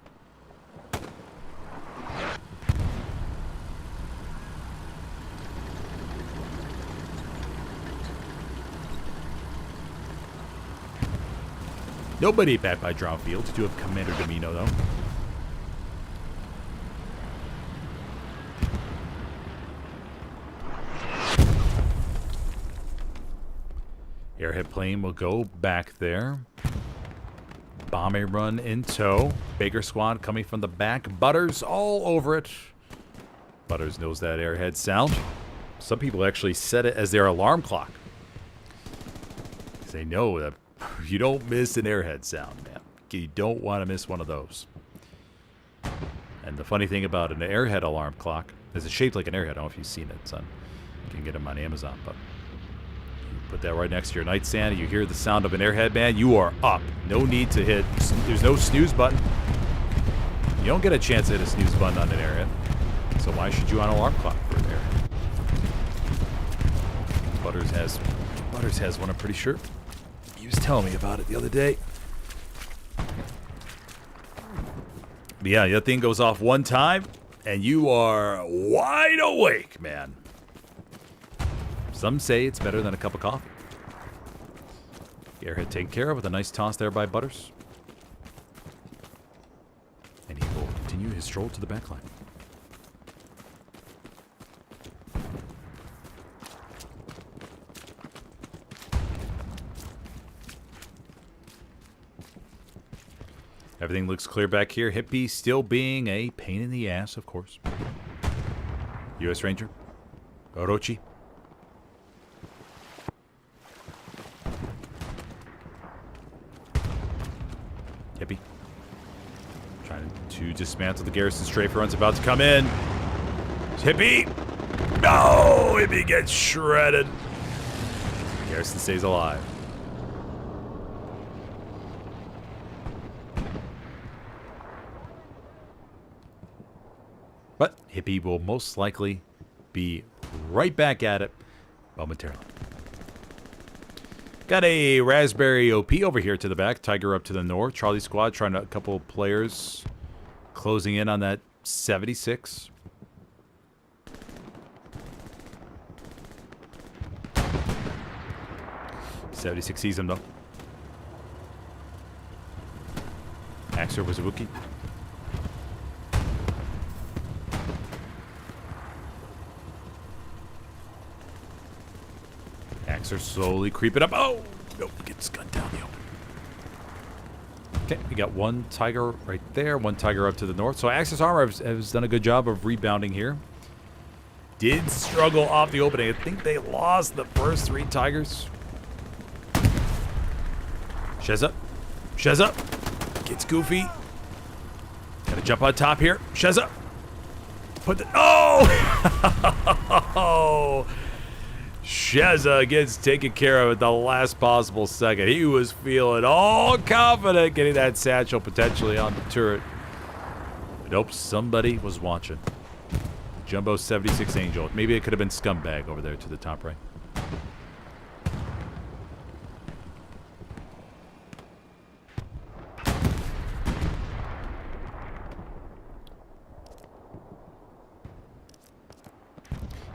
Speaker 1: Nobody back by draw field. You do have Commander Domino, though. Airhead plane will go back there. Bombing run in tow. Baker squad coming from the back. Butters all over it. Butters knows that airhead sound. Some people actually set it as their alarm clock. They know that you don't miss an airhead sound, man. You don't want to miss one of those. And the funny thing about an airhead alarm clock is it's shaped like an airhead. I don't know if you've seen it, son. You can get them on Amazon, but you put that right next to your nightstand. You hear the sound of an airhead, man. You are up. No need to hit. There's no snooze button. You don't get a chance to hit a snooze button on an airhead. So why should you on an alarm clock for an airhead? Butters has one, I'm pretty sure. He was telling me about it the other day. But yeah, that thing goes off one time, and you are wide awake, man. Some say it's better than a cup of coffee. Airhead taken care of with a nice toss there by Butters. And he will continue his stroll to the back line. Everything looks clear back here. Hippie still being a pain in the ass, of course. U.S. Ranger. Orochi. Hippie. Trying to dismantle the garrison strafe runs about to come in. Hippie! No! Hippie gets shredded. Garrison stays alive. But Hippie will most likely be right back at it momentarily. Got a Raspberry OP over here to the back. Tiger up to the north. Charlie squad trying to, a couple of players closing in on that 76. .76 sees him though. Axer was a Wookiee. Axer slowly creeping up. Oh! Nope, gets gunned down the open. Okay, we got one Tiger right there, one Tiger up to the north. So Axis Armor has done a good job of rebounding here. Did struggle off the opening. I think they lost the first 3 Tigers. Sheza. Sheza. Gets goofy. Gotta jump on top here. Sheza. Put the... Oh! Sheza gets taken care of at the last possible second. He was feeling all confident getting that satchel potentially on the turret. But nope, somebody was watching. Jumbo 76 Angel. Maybe it could have been Scumbag over there to the top right.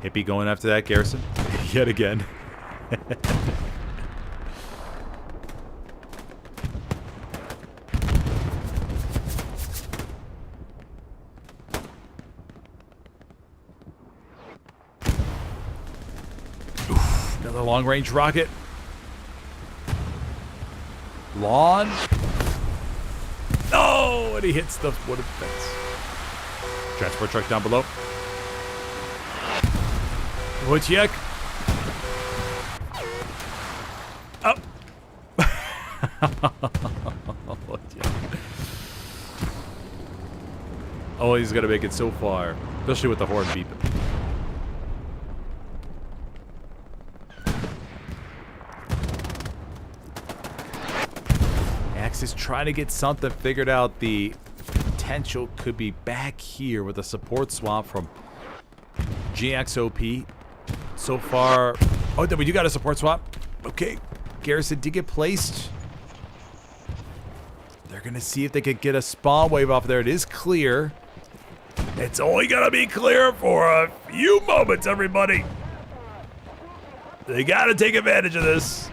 Speaker 1: Hippie going after that garrison yet again. Oof, another long-range rocket. Lawn. No! And he hits the wooden fence. Transport truck down below. Wojciech. Up. Oh, he's gonna make it so far, especially with the horn beeping. Axe is trying to get something figured out. The potential could be back here with a support swap from GXOP. So far, oh, we do got a support swap. Okay, Garrison did get placed. They're gonna see if they could get a spawn wave off there. It is clear. It's only gonna be clear for a few moments, everybody. They gotta take advantage of this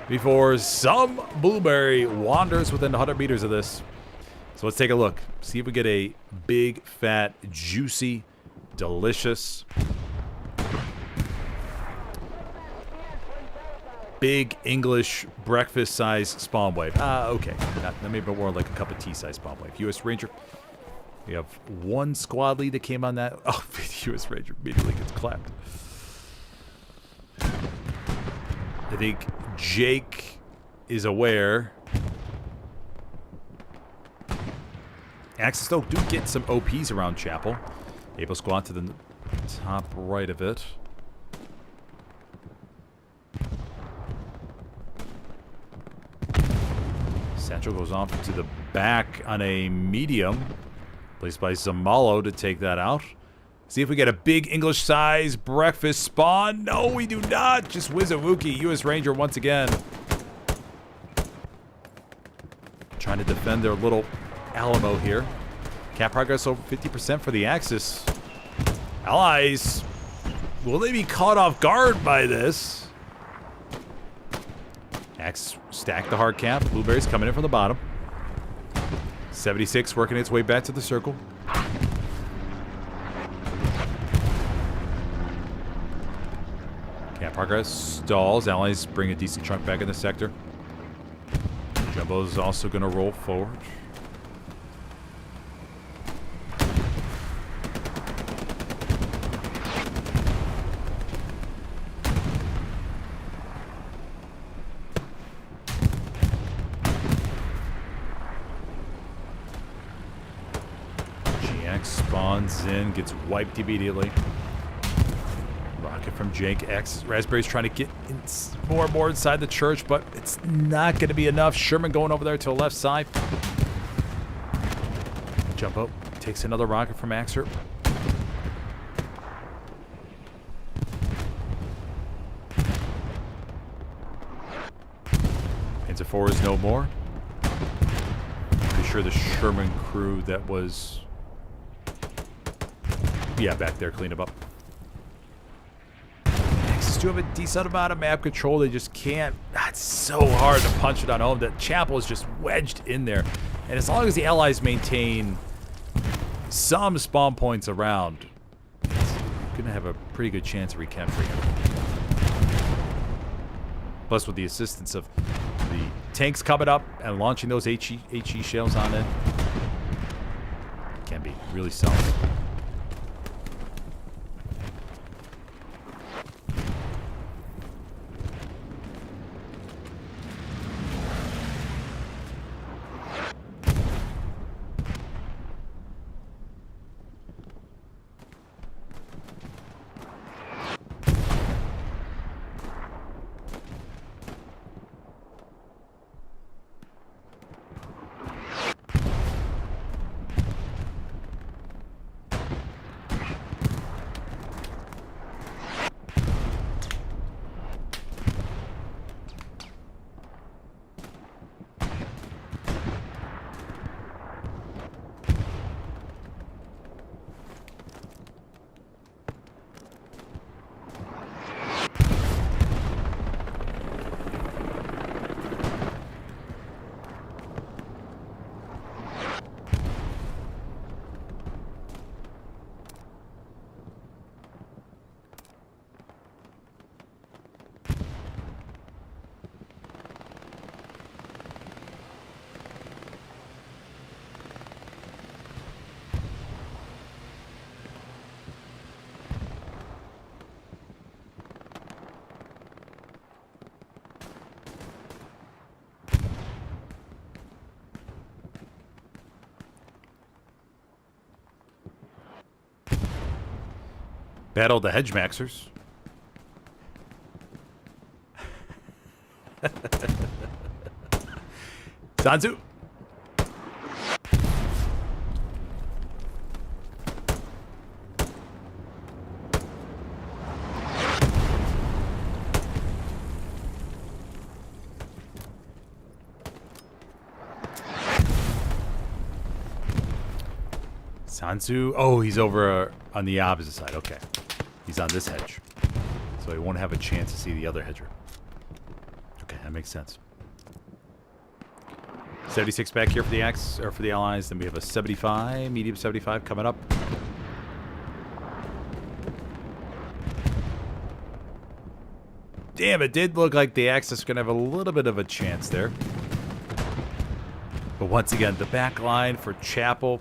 Speaker 1: before some blueberry wanders within 100 meters of this. So let's take a look. See if we get a big, fat, juicy, delicious, big English breakfast size spawn wave. Okay. That may be more like a cup of tea size spawn wave. U.S. Ranger. We have one squad lead that came on that. Oh, the U.S. Ranger immediately gets clapped. I think Jake is aware. Axis, though, do get some OPs around Chapel. Able squad to the top right of it. Central goes off to the back on a medium. Placed by Zamalo to take that out. See if we get a big English size breakfast spawn. No, we do not. Just Wizawookie. U.S. Ranger once again. Trying to defend their little Alamo here. Cap progress over 50% for the Axis. Allies. Will they be caught off guard by this? Axe stack the hard cap. Blueberries coming in from the bottom. 76 working its way back to the circle. Cap progress stalls. Allies bring a decent chunk back in the sector. Jumbo's also going to roll forward. Spawns in, gets wiped immediately. Rocket from Jake. X. Raspberry's trying to get more and more inside the church, but it's not going to be enough. Sherman going over there to the left side. Jump up. Takes another rocket from Axer. Panzer 4 is no more. Pretty sure the Sherman crew that was... yeah, back there, clean them up. Axis do have a decent amount of map control. They just can't. It's so hard to punch it on home. That Chapel is just wedged in there. And as long as the Allies maintain some spawn points around, it's going to have a pretty good chance of recapturing it. Plus, with the assistance of the tanks coming up and launching those HE shells on it, can be really solid. Battle the Hedge Maxers. Sanzu. Sanzu. Oh, he's over on the opposite side. Okay. He's on this hedge. So he won't have a chance to see the other hedger. Okay, that makes sense. 76 back here for the X or for the Allies. Then we have a 75, medium 75 coming up. Damn, it did look like the Axis is going to have a little bit of a chance there. But once again, the back line for Chapel.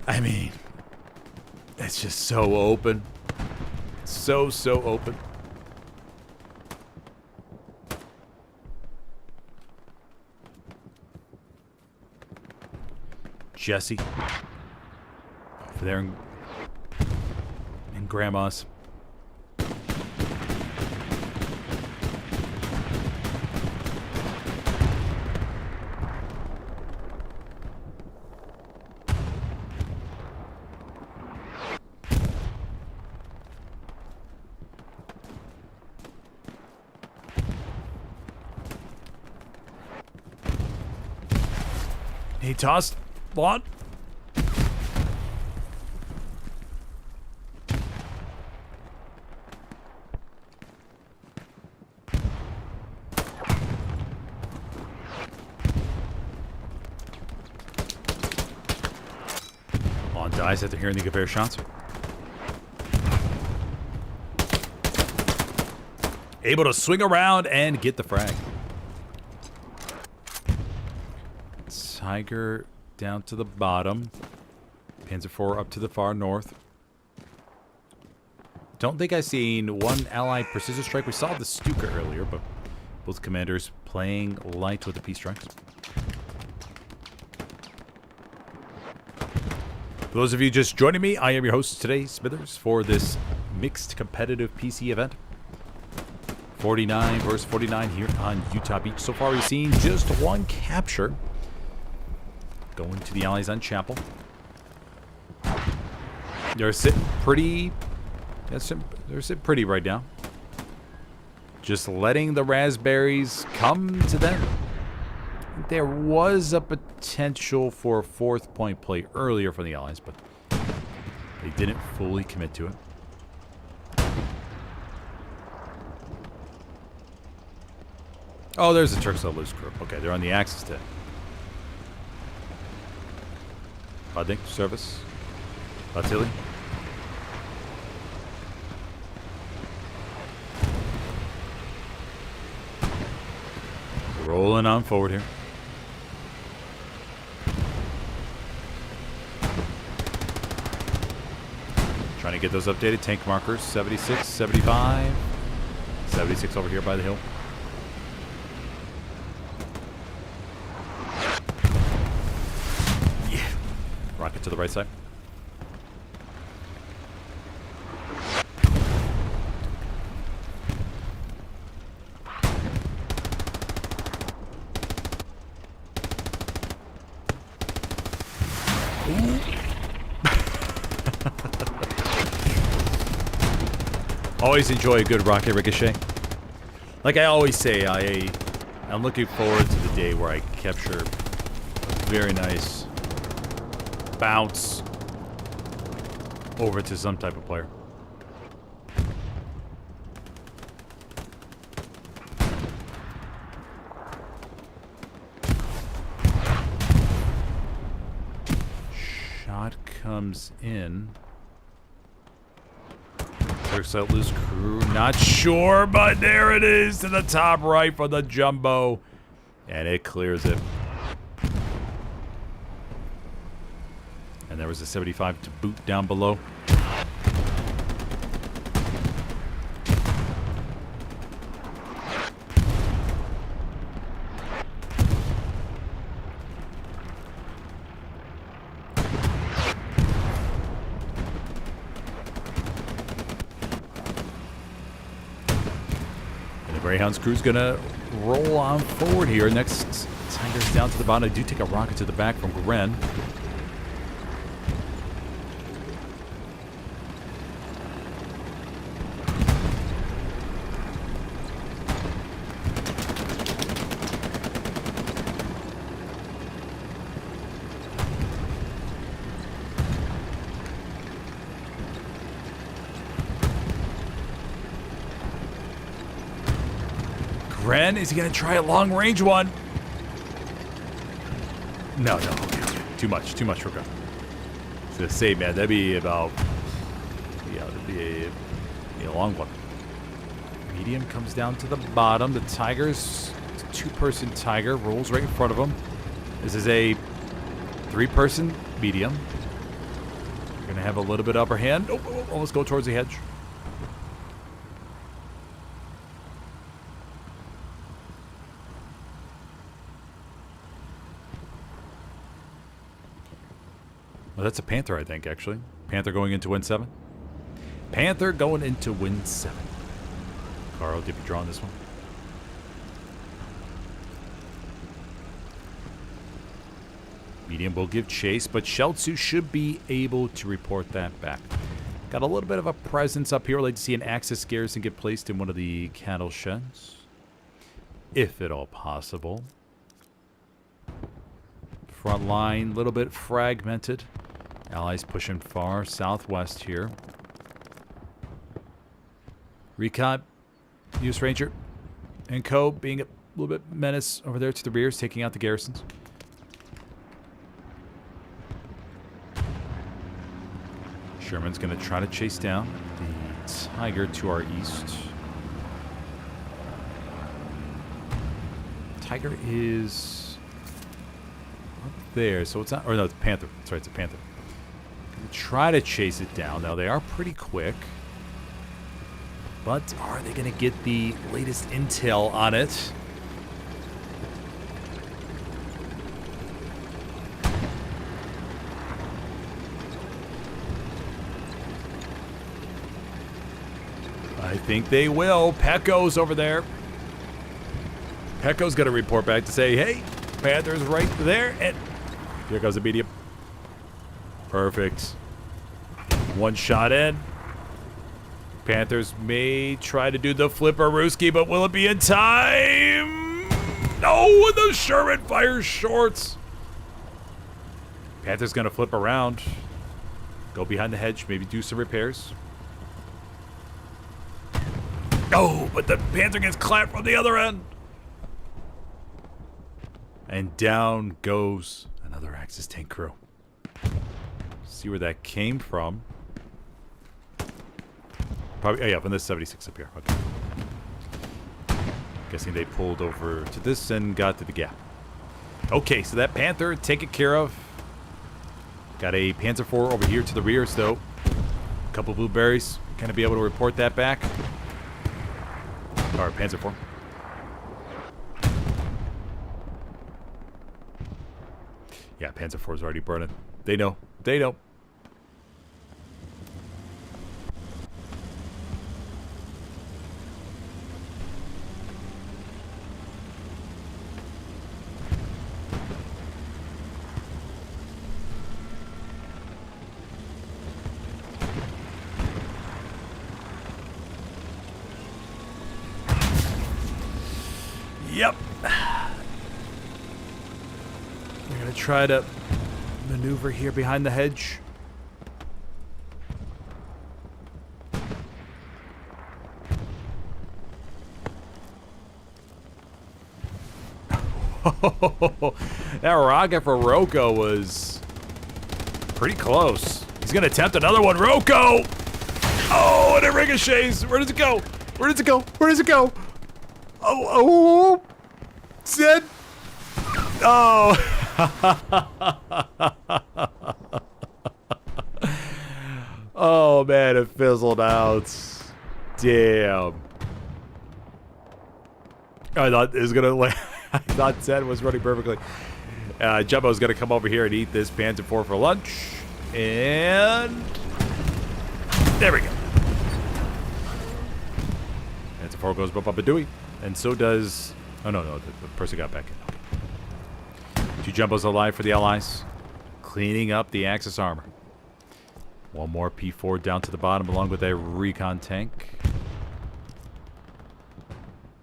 Speaker 1: I mean, it's just so open. So open. Jesse. Over there in Grandma's. He tossed Lot. On dies after hearing the Gewehr shots. Able to swing around and get the frag. Tiger down to the bottom. Panzer IV up to the far north. Don't think I've seen one Allied precision strike. We saw the Stuka earlier, but both commanders playing light with the peace strikes. For those of you just joining me, I am your host today, Smithers, for this mixed competitive PC event. 49 versus 49 here on Utah Beach. So far we've seen just one capture. Going to the Allies on Chapel. They're sitting pretty. They're sitting pretty right now. Just letting the raspberries come to them. There was a potential for a fourth point play earlier from the Allies, but they didn't fully commit to it. Oh, there's the Turks loose group. Okay, they're on the Axis today. Badnik, service. Batili. Rolling on forward here. Trying to get those updated tank markers. 76, 75. 76 over here by the hill. Rocket to the right side. Always enjoy a good rocket ricochet. Like I always say, I'm looking forward to the day where I capture a very nice bounce over to some type of player. Shot comes in. Turks out loose crew. Not sure, but there it is to the top right for the jumbo. And it clears it. And there was a 75 to boot down below. Greyhound's crew's gonna roll on forward here. Next, Tiger's down to the bottom. I do take a rocket to the back from Gren. Gren, is he going to try a long-range one? No. Okay. Too much for Gren. I was going to say, man, that'd be about... Yeah, that'd be a long one. Medium comes down to the bottom. The Tiger's... It's a two-person Tiger. Rolls right in front of him. This is a three-person medium. We're going to have a little bit upper hand. Oh, let's go towards the hedge. Well, that's a Panther, I think, actually. Panther going into win 7. Panther going into win 7. Carl, did you draw on this one? Medium will give chase, but Sheltsu should be able to report that back. Got a little bit of a presence up here. I'd like to see an Axis garrison get placed in one of the cattle sheds, if at all possible. Front line, a little bit fragmented. Allies pushing far southwest here. Recon, US Ranger, and Co. being a little bit menace over there to the rears, taking out the garrisons. Sherman's going to try to chase down the Tiger to our east. Tiger is up there, so it's not... Or no, it's a Panther. That's right, it's a Panther. Gonna try to chase it down. Now, they are pretty quick. But are they going to get the latest intel on it? I think they will. Pecco's over there. Pecco's going to report back to say, hey, Panther's right there. And here goes the medium. Perfect. One shot in. Panthers may try to do the flipper-rooski, but will it be in time? No, and the Sherman fires shorts. Panther's going to flip around. Go behind the hedge, maybe do some repairs. Oh, but the Panther gets clapped from the other end. And down goes another Axis tank crew. See where that came from. Probably, oh yeah, from this 76 up here. Okay. Guessing they pulled over to this and got to the gap. Okay, so that Panther taken care of. Got a Panzer IV over here to the rear, so a couple blueberries. Kind of be able to report that back. Or Panzer IV. Yeah, Panzer IV is already burning. They know. They know. Yep. We're going to try to maneuver here behind the hedge. That rocket for Rocco was pretty close. He's going to attempt another one. Rocco! Oh, and it ricochets. Where does it go? Where does it go? Where does it go? Oh, Sid. Oh. Oh, man, it fizzled out. Damn. I thought it was going to like, I thought Sid was running perfectly. Jumbo's going to come over here and eat this Panzer IV for lunch. And there we go. Panzer IV goes up a Dewey. And so does... Oh, no, the person got back in. 2 jumbos alive for the Allies. Cleaning up the Axis armor. 1 more P4 down to the bottom along with a recon tank.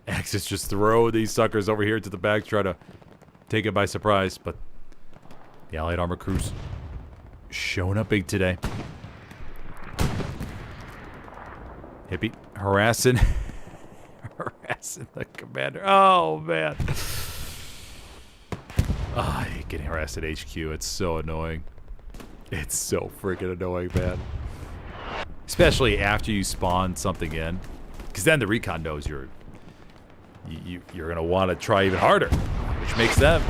Speaker 1: Axis just throw these suckers over here to the back, try to take it by surprise, but the Allied armor crews showing up big today. Hippie harassing the commander. Oh man. I hate getting harassed at HQ. It's so annoying. It's so freaking annoying, man. Especially after you spawn something in, because then the recon knows you're gonna want to try even harder, which makes them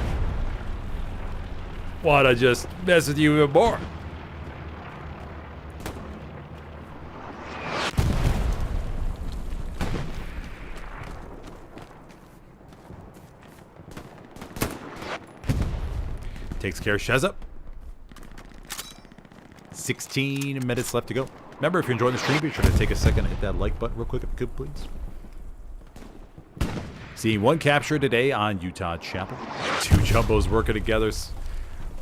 Speaker 1: want to just mess with you even more. Takes care of Sheza. 16 minutes left to go. Remember, if you're enjoying the stream, be sure to take a second and hit that like button real quick if you could, please. Seeing 1 capture today on Utah Chapel. 2 jumbos working together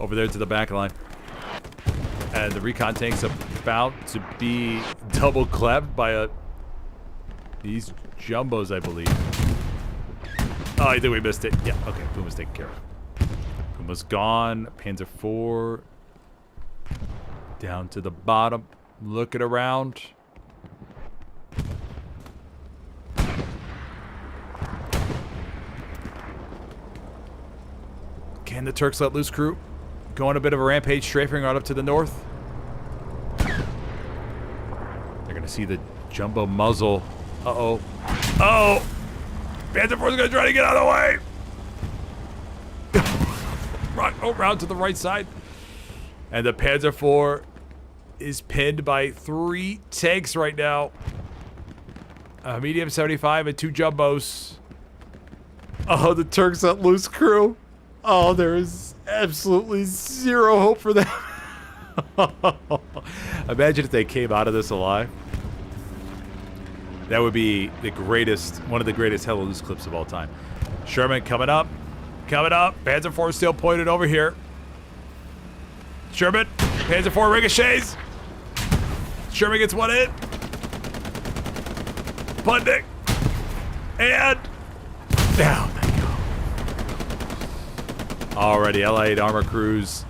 Speaker 1: over there to the back line. And the recon tank's about to be double clapped by these jumbos, I believe. Oh, I think we missed it. Yeah, okay, Puma's taken care of. Puma's gone. Panzer IV down to the bottom. Looking around. Can the Turks let loose, crew? Go on a bit of a rampage, strafing right up to the north. They're going to see the jumbo muzzle. Uh-oh. Oh! Panzer IV is going to try to get out of the way. Run around to the right side. And the Panzer IV is pinned by 3 tanks right now. A medium 75 and 2 jumbos. Oh, the Turks let loose, crew. Oh, there is absolutely zero hope for them. Imagine if they came out of this alive. That would be the greatest, one of the greatest Hell Loose clips of all time. Sherman coming up. Coming up. Panzer IV still pointed over here. Sherman. Panzer IV ricochets. Sherman gets one in. Pundit. And down they go. Alrighty, Allied armor crews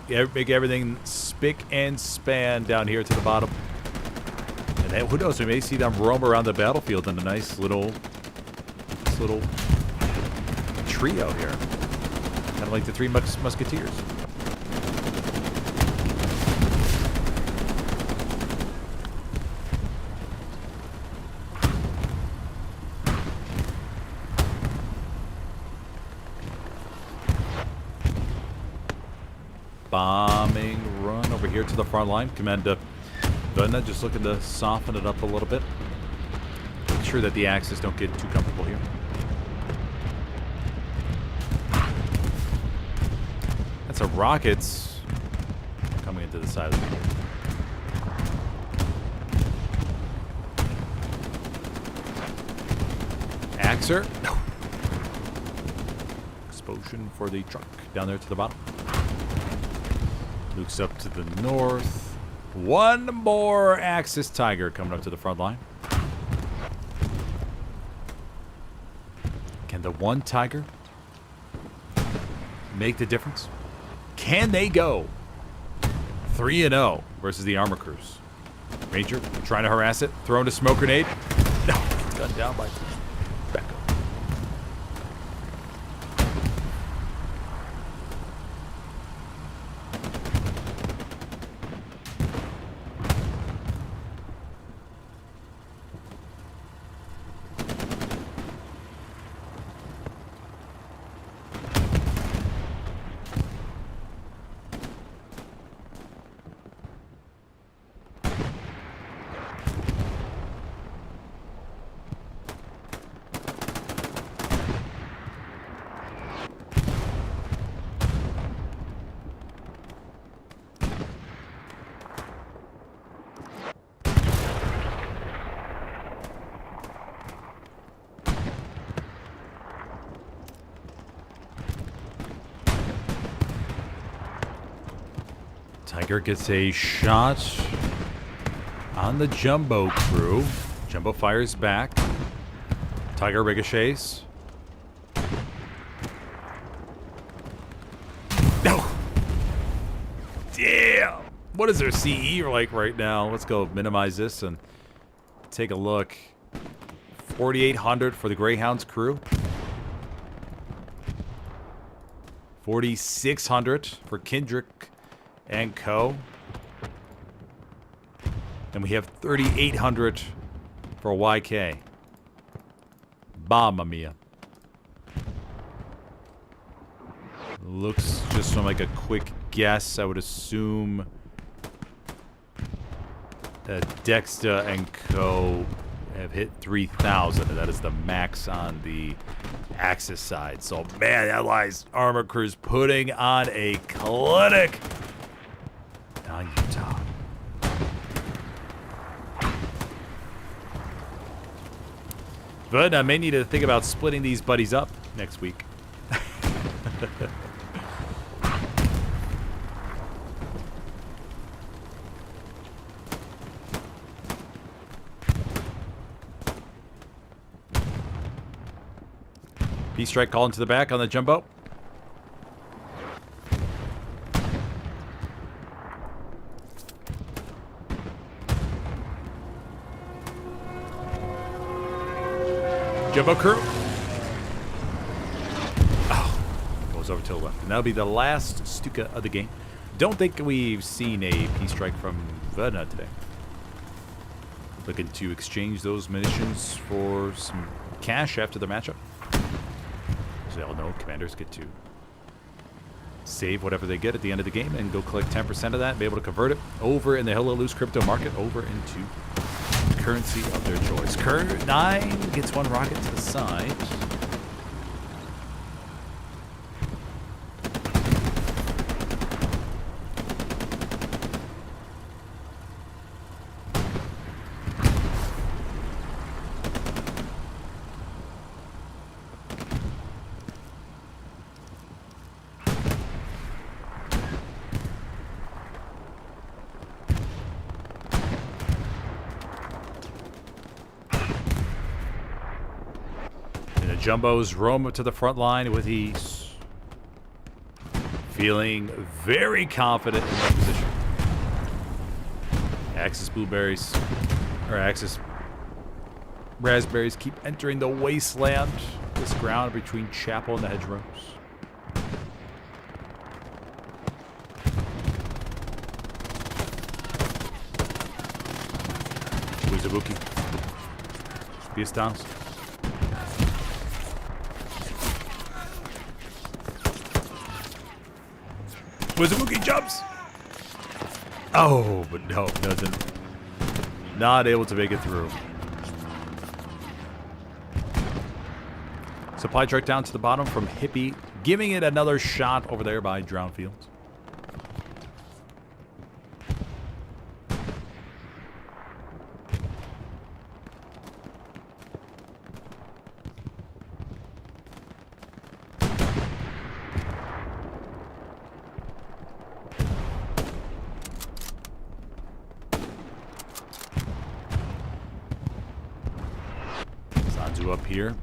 Speaker 1: make everything spick and span down here to the bottom. And then, who knows, we may see them roam around the battlefield in a nice little trio here. Kind of like the 3 Musketeers. Bombing run over here to the front line. Commander Verna just looking to soften it up a little bit. Make sure that the Axis don't get too comfortable here. That's a rockets coming into the side of the field. Axer. No. Explosion for the truck down there to the bottom. Luke's up to the north. 1 more Axis Tiger coming up to the front line. Can the 1 Tiger make the difference? Can they go 3-0 versus the armor crews? Ranger trying to harass it. Throwing a smoke grenade. No, it's gunned down by back up. Tiger gets a shot on the Jumbo crew. Jumbo fires back. Tiger ricochets. No! Damn! What is their CE like right now? Let's go minimize this and take a look. 4,800 for the Greyhounds crew. 4,600 for Kendrick and Co. And we have 3,800 for YK. Mamma mia. Looks just from like a quick guess, I would assume that Dexter and Co. have hit 3,000. And that is the max on the Axis side. So, man, that Allies Armor Crew's putting on a clinic on Utah. But I may need to think about splitting these buddies up next week. P-Strike calling to the back on the Jumbo. Jumbo crew. Oh, goes over to the left. And that'll be the last Stuka of the game. Don't think we've seen a P-Strike from Verna today. Looking to exchange those munitions for some cash after the matchup. So they all know commanders get to save whatever they get at the end of the game and go collect 10% of that and be able to convert it over in the Helios crypto market over into currency of their choice. Kurt 9 gets one rocket to the side. Jumbos roam up to the front line with ease. Feeling very confident in their position. Axis blueberries, or Axis raspberries keep entering the wasteland. This ground between Chapel and the hedgerows. Uzabuki. Piestanos. Wizabuki jumps! Oh, but no, doesn't. Not able to make it through. Supply truck down to the bottom from Hippie, giving it another shot over there by Drownfield. Up here.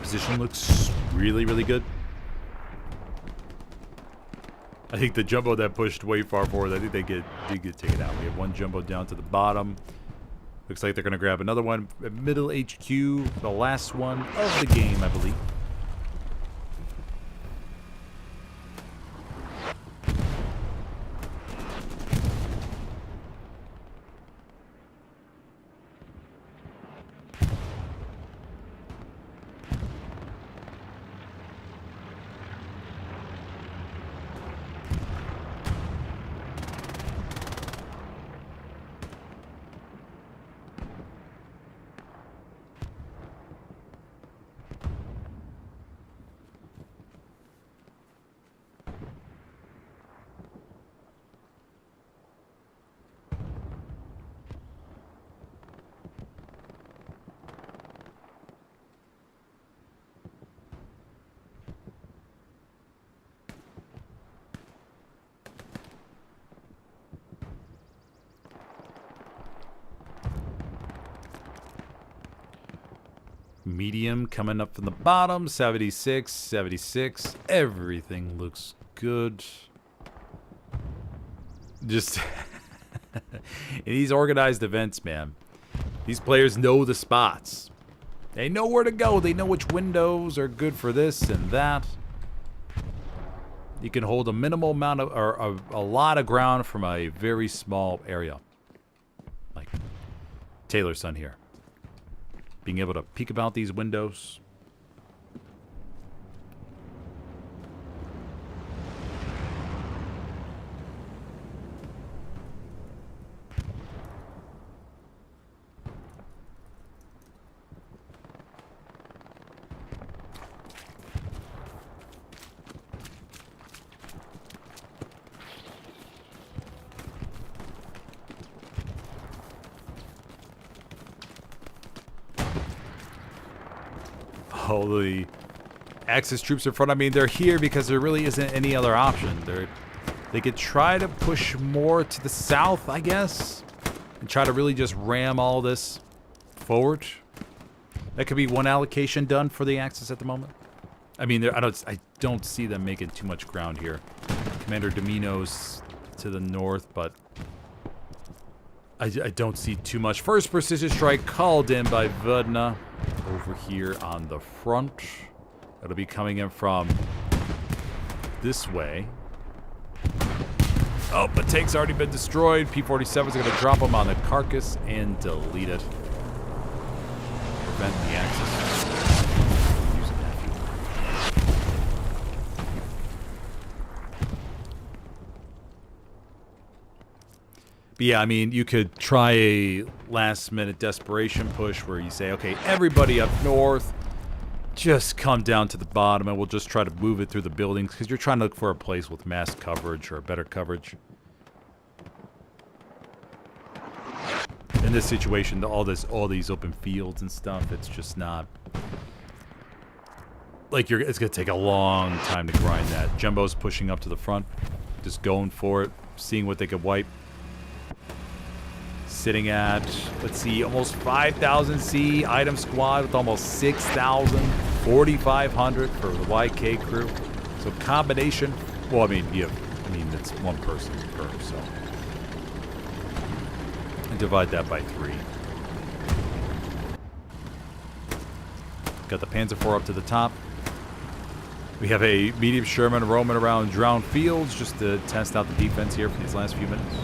Speaker 1: Position looks really, really good. I think the Jumbo that pushed way far forward, I think they did get taken out. We have one Jumbo down to the bottom. Looks like they're going to grab another one at middle HQ, the last one of the game, I believe. Medium coming up from the bottom. 76, 76. Everything looks good. Just in these organized events, man, these players know the spots. They know where to go. They know which windows are good for this and that. You can hold a minimal amount of, or a lot of ground from a very small area. Like Taylor's son here. Being able to peek about these windows. All the Axis troops in front. I mean, they're here because there really isn't any other option. They could try to push more to the south, I guess, and try to really just ram all this forward. That could be one allocation done for the Axis at the moment. I mean, I don't see them making too much ground here. Commander Domino's to the north, but I don't see too much. First precision strike called in by Vodna over here on the front. It'll be coming in from this way. Oh, the tank's already been destroyed. P-47 is going to drop him on the carcass and delete it. Prevent the Axis using that fuel. But yeah, I mean, you could try a last-minute desperation push where you say, okay, everybody up north, just come down to the bottom and we'll just try to move it through the buildings because you're trying to look for a place with mass coverage or better coverage. In this situation, all these open fields and stuff, it's just not like it's gonna take a long time to grind that. Jumbo's pushing up to the front, just going for it, seeing what they could wipe. Sitting at, let's see, almost 5,000 C item squad with almost 6,000, 4,500 for the YK crew. So combination, well, I mean, it's one person per, so. And divide that by 3. Got the Panzer IV up to the top. We have a medium Sherman roaming around drowned fields just to test out the defense here for these last few minutes.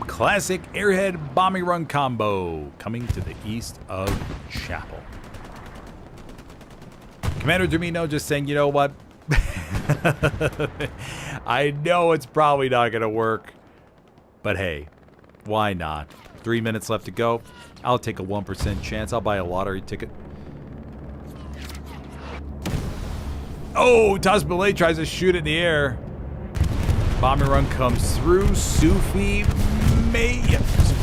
Speaker 1: Classic airhead bombing run combo coming to the east of Chapel. Commander Domino just saying, you know what? I know it's probably not going to work, but hey, why not? 3 minutes left to go. I'll take a 1% chance. I'll buy a lottery ticket. Oh, Tasbele tries to shoot it in the air. Bombing run comes through. Sufi Sufi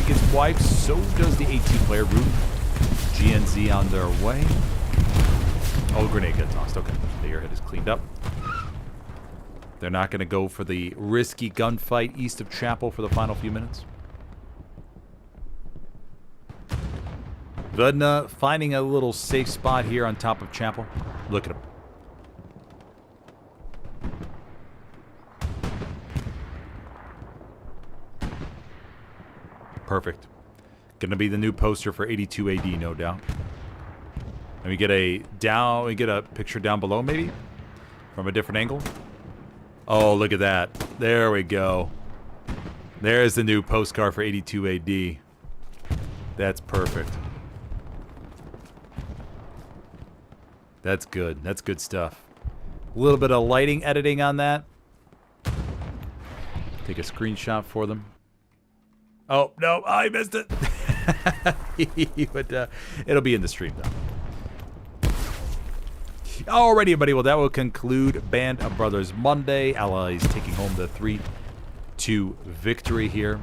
Speaker 1: gets wiped. So does the 18-player route. GNZ on their way. Oh, grenade gets tossed. Okay, the airhead is cleaned up. They're not going to go for the risky gunfight east of Chapel for the final few minutes. Vodna finding a little safe spot here on top of Chapel. Look at him. Perfect. Gonna be the new poster for 82 AD, no doubt. Let me get a picture down below, maybe? From a different angle. Oh, look at that. There we go. There's the new postcard for 82 AD. That's perfect. That's good. That's good stuff. A little bit of lighting editing on that. Take a screenshot for them. Oh, no, I missed it. But it'll be in the stream, though. Alrighty, everybody. Well, that will conclude Band of Brothers Monday. Allies taking home the 3-2 victory here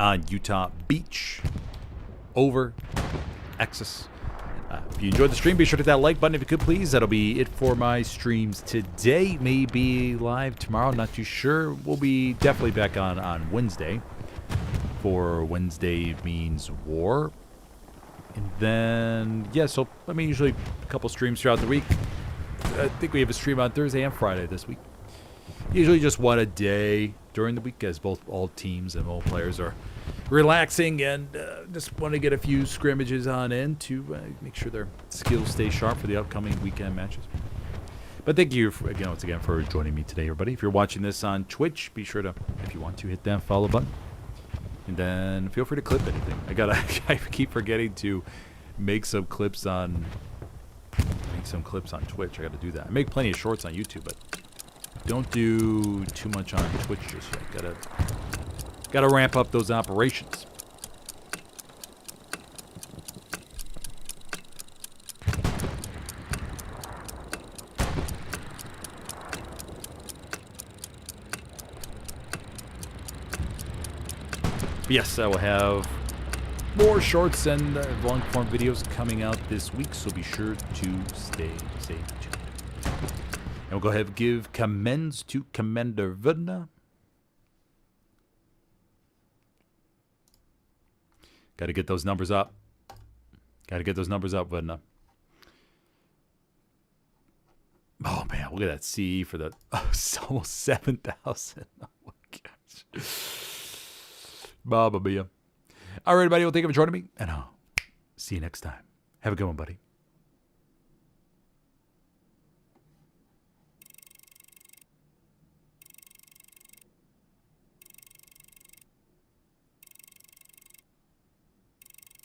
Speaker 1: on Utah Beach over Texas. If you enjoyed the stream, be sure to hit that like button if you could, please. That'll be it for my streams today. Maybe live tomorrow, not too sure. We'll be definitely back on Wednesday. For Wednesday means war. And then, yeah, so, I mean, usually a couple streams throughout the week. I think we have a stream on Thursday and Friday this week. Usually just one a day during the week, as all teams and all players are relaxing and just want to get a few scrimmages on in to make sure their skills stay sharp for the upcoming weekend matches. But thank you once again for joining me today, everybody. If you're watching this on Twitch, be sure to, if you want to, hit that follow button. And then feel free to clip anything. I keep forgetting to make some clips on Twitch. I got to do that. I make plenty of shorts on YouTube, but don't do too much on Twitch just yet. Gotta ramp up those operations. Yes, I will have more shorts and long-form videos coming out this week, so be sure to stay tuned. And we'll go ahead and give commends to Commander Vudna. Got to get those numbers up. Vudna. Oh, man, look at that CE for the it's almost 7,000. Oh, my gosh. Baba Mia. All right, everybody. Well, thank you for joining me, and I'll see you next time. Have a good one, buddy.